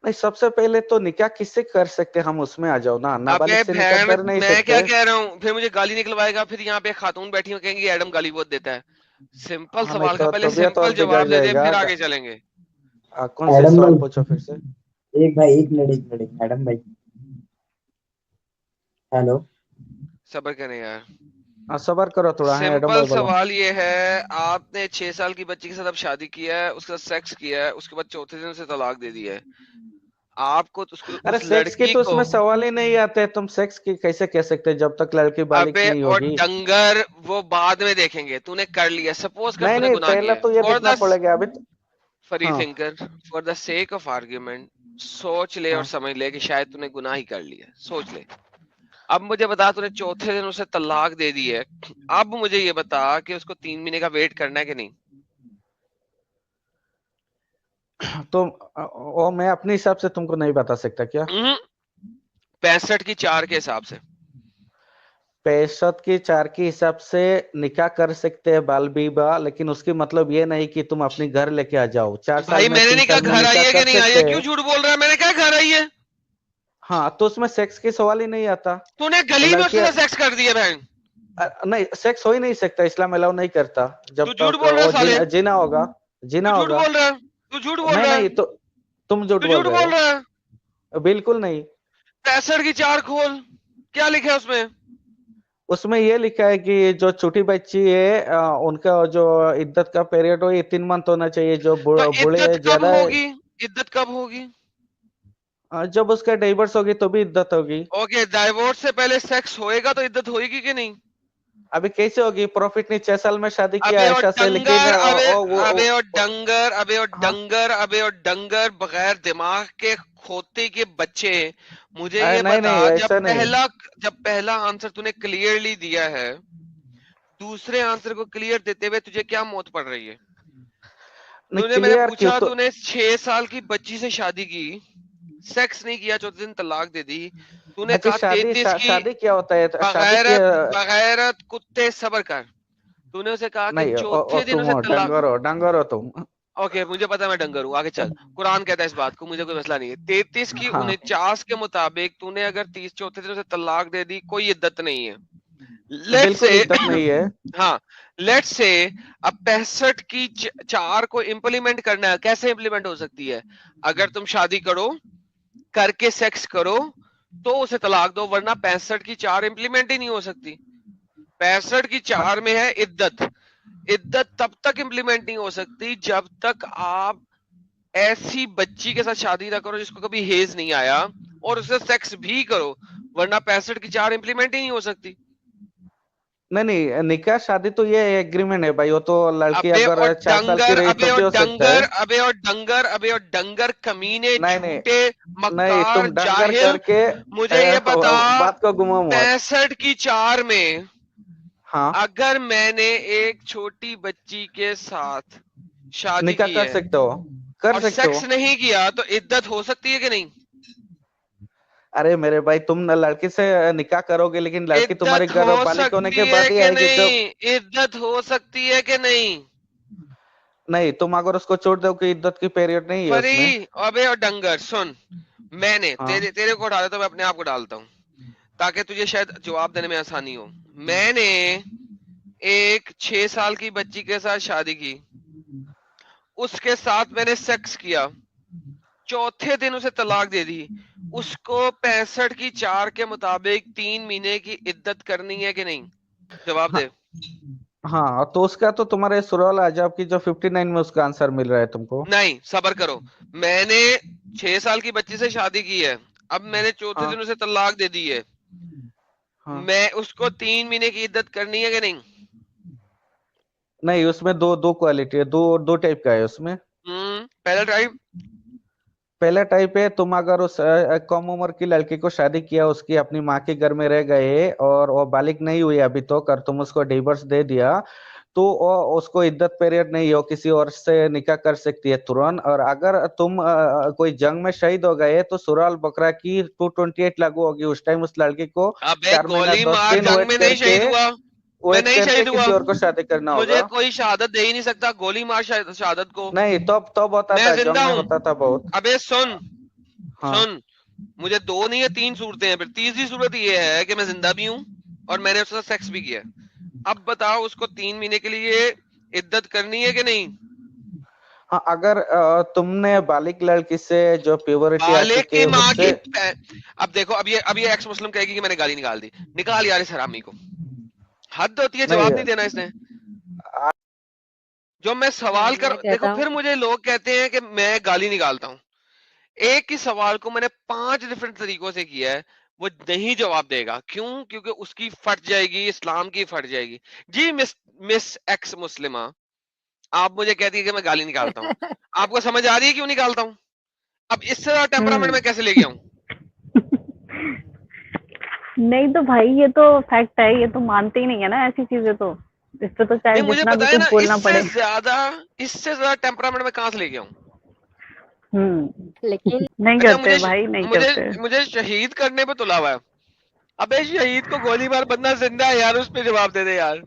नहीं, सबसे पहले तो निकाह किससे कर सकते, हम उसमें आ जाओ ना। नाबालिग अबे से निकाह भैन, कर नहीं मैं क्या सकते। कह रहा हूँ, फिर मुझे गाली निकलवाएगा, फिर यहाँ पे खातून बैठी हो कहेंगे एडम गाली बहुत देता है। सिंपल हाँ, नहीं सवाल का तो पहले तबीयत सिंपल और बिगड़ जवाब दे दे, जाएगा। फिर आगे चलेंगे। कौन से एडम सवाल भाई, पूछो फिर से। एक भाई, एक मिनट एडम भाई। हेलो। सबर करें यार। हाँ, सबर करो थोड़ा। है एडम सिंपल भाई, बोलो। सवाल ये है, आपने 6 साल की बच्ची के साथ अब शादी किया है, उसके साथ सेक्स किया है, उसके बाद चौथे दिन से तलाक दे दिया है, आपको तो उसको, अरे उस सेक्स की लड़की तो को, उसमें सवाल ही नहीं आते। तुम सेक्स की कैसे कह सकते जब तक लड़की बालिग अबे नहीं और होगी। डंगर, वो बाद में देखेंगे। तूने कर लिया, सपोज कर नहीं तूने नहीं, गुनाह पहला किया है, तो ये फॉर देखना द पड़ेगा अभी तो। फ्री हाँ thinker, for the sake of argument, सोच ले और हाँ। समझ ले कि शायद तूने गुनाह ही कर लिया, सोच ले। अब मुझे बता, तूने चौथे दिन उसे तलाक दे दी है, अब मुझे ये बता कि उसको 3 महीने का वेट करना है कि नहीं? तो वो मैं अपने हिसाब से तुमको नहीं बता सकता क्या। 65 की 4 के हिसाब से। 65 की 4 के हिसाब से निकाह कर सकते हैं बाल विवाह, लेकिन उसकी मतलब ये नहीं कि तुम अपने घर लेके आ जाओ। 4 साल भाई में, मैंने 3 नहीं कहा साल में घर आई निकाह है कि कर नहीं आई है, सकते क्यों हैं। झूठ बोल रहा है? मैंने कहा घर आई है। हाँ, तो उसमें सेक्स की सवाल ही नहीं आता। तूने गली में उसके लड़के साथ सेक्स कर दिया बहन। नहीं, सेक्स हो ही नहीं सकता, इस्लाम अलाउ नहीं करता तू जब झूठ तक बोल रहा है वो साले, जिना होगा। जिना तू झूठ होगा। बोल रहा है, तू झूठ बोल नहीं रहा है, नहीं, तो तुम झूठ तू बोल झूठ रहे बोल हो। रहा है। बिल्कुल नहीं। 65 की 4 खोल, क्या लिखा है उसमें? उसमें ये लिखा है कि जो छोटी बच्ची है उनका जो इद्दत का पीरियड हो, ये 3 मंथ होना चाहिए। जो तो बूढ़े इद्दत कब ज्यादा है। होगी? इद्दत कब होगी? जब उसका डाइवर्स होगी तो भी इद्दत होगी। ओके, डाइवोर्स से पहले सेक्स होएगा तो इद्दत होएगी कि नहीं? अभी कैसे होगी, प्रॉफिट ने 6 साल में शादी किया अबे और ऐसा से, लेकिन डंगर, अबे अबे और वो डंगर, अबे और हाँ। डंगर, अबे और डंगर, बगैर दिमाग के खोते के बच्चे। मुझे ये नहीं बता, नहीं, ऐसा नहीं। जब पहला आंसर तूने क्लियरली दिया है, दूसरे आंसर को क्लियर देते हुए तुझे क्या मौत पड़ रही है? नहीं, मैंने क्लियर क्यों पूछा, तो। तूने 6 साल की बच्ची से शादी की, सेक्स नहीं किया, चौथे दिन तलाक दे दी, तूने अच्छा, कहा 33 की, शादी क्या होता है, शादी की। बगैरत बगैरत कुत्ते, सबर कर। तूने उसे कहा कि नहीं, चौथे दिन तुम उसे तलाक, डंगर हो तुम। ओके मुझे पता है मैं डंगर हूँ, आगे चल। कुरान कहता है इस बात को, मुझे कोई मसला नहीं है। 33 की हाँ, 49 के मुताबिक तूने अगर 30 चौथे दिन उसे तलाक दे दी, कोई इद्दत नहीं है। लेट्स बिल्कुल से इद्दत नहीं है। हाँ, लेट्स से अब 65 की 4 को इम्प्लीमेंट करना है, कैसे इम्प्लीमेंट हो सकती है? अगर तुम शादी करो, करके सेक्स करो, तो उसे तलाक दो, वरना 65 की 4 इम्प्लीमेंट ही नहीं हो सकती। 65 की 4 में है इद्दत। इद्दत तब तक इम्प्लीमेंट नहीं हो सकती जब तक आप ऐसी बच्ची के साथ शादी ना करो जिसको कभी हेज नहीं आया, और उससे सेक्स भी करो, वरना 65 की 4 इम्प्लीमेंट ही नहीं हो सकती। नहीं नहीं, निकाह शादी तो ये एग्रीमेंट है भाई। वो तो लड़की अबे और अगर 4 साल की डंगर, रही अबे तो और भी हो सकता डंगर, है। अबे और डंगर, अबे और डंगर, कमीने, नहीं नहीं झूठे, नहीं, मक्कार, तुम डंगर जाहिल। करके मुझे ये बता, बात को घुमाओ मत। 65 की 4 में हाँ, अगर मैंने एक छोटी बच्ची के साथ शादी निकाह की कर है सकते हो, कर और सकते हो। सेक्स नहीं किया, तो इद्दत हो सकती है कि नहीं? अरे मेरे भाई, तुम न लड़की से निकाह करोगे, लेकिन लड़की तुम्हारे इद्दत घर हो बालिग होने सकती के है बाद ही कि आएगी जब। नहीं? इद्दत हो सकती है कि नहीं? नहीं, तुम अगर उसको छोड़ दो कि इद्दत की पीरियड नहीं है उसमें। फरी, अबे और डंगर सुन, मैंने हाँ तेरे को डाला तो मैं अपने आप को डालता हूं, ताकि तुझे शायद जवाब देने में आसानी हो। मैंने एक 6 साल की बच्ची के साथ शादी की, उसके साथ मैंने सेक्स किया, चौथे दिन उसे तलाक दे दी, उसको 65 की 4 के मुताबिक 3 महीने की इद्दत करनी है कि नहीं? जवाब दे। हाँ, तो उसका तो तुम्हारे सुरवाल आजाब की जो 59 में उसका आंसर मिल रहा है तुमको। नहीं, सबर करो। मैंने 6 साल की बच्ची से शादी की है, अब मैंने चौथे हाँ दिन उसे तलाक दे दी है, हाँ, मैं उसको 3 महीने की इद्दत करनी है कि नहीं? नहीं उसमें दो दो क्वालिटी है, दो दो टाइप का है उसमें। पहला टाइप, पहला टाइप है, तुम अगर उस कम उम्र की लड़की को शादी किया, उसकी अपनी माँ के घर में रह गए और वो बालिग नहीं हुई अभी तो कर तुम उसको डिवोर्स दे दिया, तो उसको इद्दत पीरियड नहीं हो, किसी और से निकाह कर सकती है तुरंत। और अगर तुम कोई जंग में शहीद हो गए तो सुराल बकरा की 228 लागू होगी, उस टाइम उस लड़की को अबे 4 महीना गोली 10 मार दिन जंग में नहीं शहीद हुआ, मैं वेट नहीं करके शहीद हुआ, किसी और को शादी करना मुझे होगा। कोई शहादत दे ही नहीं सकता, गोली मार शहादत को। नहीं, तब होता मैं था, जिंदा जंग में हूँ। होता था बहुत। अबे सुन हाँ सुन, मुझे 2 नहीं है 3 सूरतें हैं, फिर तीसरी सूरत ये है कि मैं जिंदा भी हूँ और मैंने उसके साथ सेक्स भी किया। अब बताओ उसको 3 महीने के लिए इद्दत करनी है कि नहीं? हाँ, अगर तुमने बालिग लड़की से जो प्योरिटी आ बालिग चुकी की है माँ उससे, अब देखो, अब ये एक्स मुस्लिम कहेगी कि मैंने गाली निकाल दी, निकाल यार इस हरामी को, हद होती है, नहीं जवाब नहीं देना इसने। जो मैं सवाल कर, मैं देखो कहता फिर हूँ मुझे लोग कहते हैं कि मैं गाली निकालता हूँ। एक ही सवाल को मैंने 5 डिफरेंट तरीकों से किया है, वो नहीं जवाब देगा। क्यों? क्योंकि उसकी फट जाएगी, इस्लाम की फट जाएगी। जी मिस मिस एक्स मुस्लिमा, आप मुझे कहती है कि मैं गाली निकालता हूँ, आपको समझ आ रही है क्यों निकालता हूँ? अब इससे ज्यादा टेम्परामेंट मैं कैसे लेके आऊं? नहीं तो भाई ये तो फैक्ट है, ये तो मानते ही नहीं है ना ऐसी चीजें, तो इस पे तो चाहे नहीं, मुझे जितना भी पता है कुछ ना, बोलना पड़े। इससे ज्यादा टेम्परामेंट मैं कहां से लेके आऊं? लेकिन नहीं अच्छा, करते भाई, नहीं करते। मुझे शहीद करने पे तुला हुआ है। अबे शहीद को गोली मार, बंदा जिंदा है यार, उस पे जवाब दे दे यार।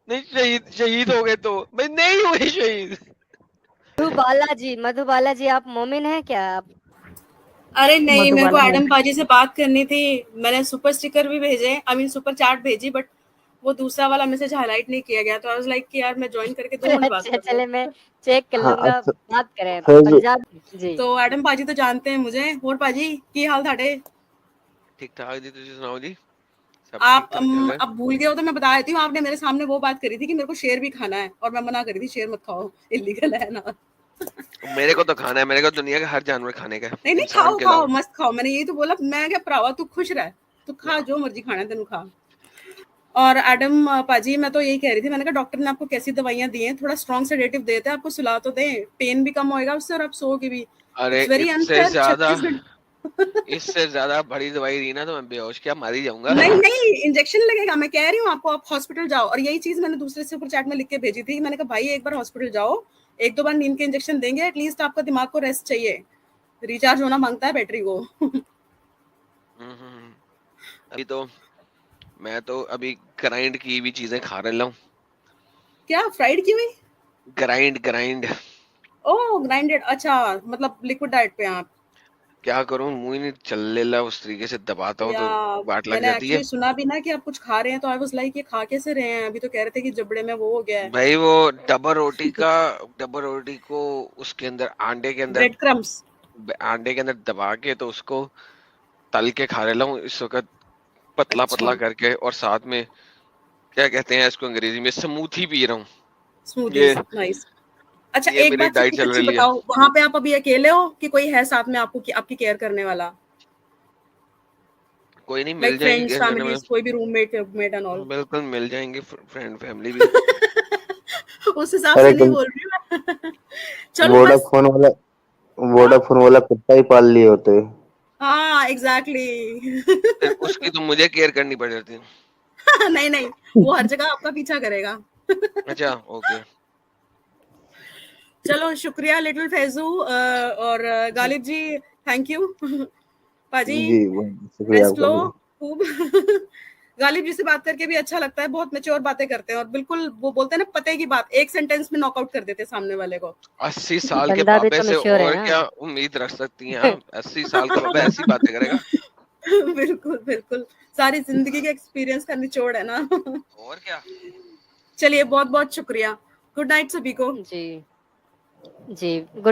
नहीं, शहीद हो गए तो भाई नहीं हुए शहीद। मधु बालाजी आप मोमिन हैं क्या आप? अरे नहीं, मेरे को मधुबाला एडम नहीं। पाजी से बात करनी थी। मैंने सुपर स्टिकर भी भेजे, आई मीन सुपर चैट भेजी, बट वो दूसरा वाला मैसेज हाईलाइट नहीं किया गया, तो आई वाज लाइक कि यार मैं ज्वाइन करके 2 मिनट बात अच्छा, कर लूं। चले मैं चेक कर हाँ लूंगा, अच्छा बात करें फैज पंजाब जी। तो एडम पाजी तो जानते हैं मुझे। और पाजी की हाल थाड़े? ठीक ठाक जी, तुझे सुनाओ जी। सब ठीक आप ठाक चल रहा है। अब भूल गए हो तो मैं बता देती हूँ। आपने मेरे सामने वो बात करी थी कि मेरे को शेर भी खाना है, और मैं मना करी थी, शेर मत खाओ, इलीगल है ना। मेरे को तो खाना है, मेरे को दुनिया का हर जानवर खाने का है, नहीं नहीं, इंसान खाओ के खाओ, अलावा। मस्त खाओ। मैंने यही तो बोला। मैं क्या भरावा, तू खुश रह, तू खा जो मर्जी खाना है तेनू खा। और एडम पाजी, मैं तो यही कह रही थी, मैंने कहा डॉक्टर ने आपको कैसी दवाइयां दी हैं, थोड़ा स्ट्रॉन्ग सेडेटिव देते हैं, आपको सुला तो दें, पेन भी कम होएगा उससे और आप सोओगे भी। अरे इट्स वेरी इससे अनफेयर ज्यादा 36 घंटे। इससे ज्यादा बड़ी दवाई दी ना तो मैं बेहोश क्या मार ही जाऊंगा। नहीं नहीं, इंजेक्शन लगेगा, मैं कह रही हूँ आपको, आप हॉस्पिटल जाओ। और यही चीज मैंने दूसरे सुपर चैट में लिख के भेजी थी। मैंने कहा भाई एक बार हॉस्पिटल जाओ, 1-2 बार नींद के इंजेक्शन देंगे, एटलीस्ट आपका दिमाग को रेस्ट चाहिए, रिचार्ज होना मांगता है बैटरी को। अभी तो मैं तो अभी ग्राइंड की हुई चीजें खा रहा हूँ। क्या फ्राइड की हुई? ग्राइंड ओह ग्राइंडेड, अच्छा, मतलब लिक्विड डाइट पे हैं आप? क्या करूं, मुंह ही नहीं चल लेला, उस तरीके से दबाता हूँ या तो वाट लग मैंने जाती है। एक्चुअली सुना भी ना कि आप कुछ खा रहे हैं, तो आई वाज लाइक ये खा कैसे रहे हैं? अभी तो कह रहे थे कि जबड़े में वो हो गया है। भाई वो डबल रोटी को उसके अंदर ब्रेड क्रम्स। अंडे के अंदर दबा के तो उसको तल के खा रहा हूँ इस वक्त, पतला अच्छा, पतला करके, और साथ में क्या कहते हैं इसको अंग्रेजी में, स्मूथी पी रहा हूँ। ये स्मूदीज, नाइस। अच्छा, ये एक मेरी बात डाइट सबसे चल सच्ची रही है। बताओ, वहां पे आप अभी अकेले हो कि कोई है साथ में आपको, आपकी केयर करने वाला? कोई नहीं, मिल लाइक जाएगी फ्रेंड्स, कहने में। फैमिलीज, कोई भी रूममेट मेट एंड ऑल? बिल्कुल मिल जाएंगे, फ्रेंड फैमिली भी। उस हिसाब अरे से नहीं बोल रही मैं। चलो बस। वोडाफोन वाला वोडाफोन वाला कुत्ता ही पाल लिए होते। हाँ एग्जैक्टली। फिर उसकी तो मुझे केयर करनी पड़ जाती है। नहीं नहीं, वो हर जगह आपका पीछा करेगा। अच्छा ओके। चलो शुक्रिया लिटिल फैजू, और गालिब जी थैंक यू। पाजी जी शुक्रिया रेस्ट आपका लो भी। खूब। गालिब जी से बात करके भी अच्छा लगता है, बहुत मैच्योर बातें करते हैं, और बिल्कुल वो बोलते हैं ना पते की बात, एक सेंटेंस में नॉकआउट कर देते हैं सामने वाले को। 80 साल के बंदा भी बाबे तो से मशहूर है और ना। क्या उम्मीद रख सकती हैं आप? 80 साल का बाबा ऐसी बातें करेगा? बिल्कुल बिल्कुल, सारी जिंदगी के एक्सपीरियंस का निचोड़ है ना। और क्या। चलिए बहुत बहुत शुक्रिया, गुड नाइट सभी को। जी। जी, गुड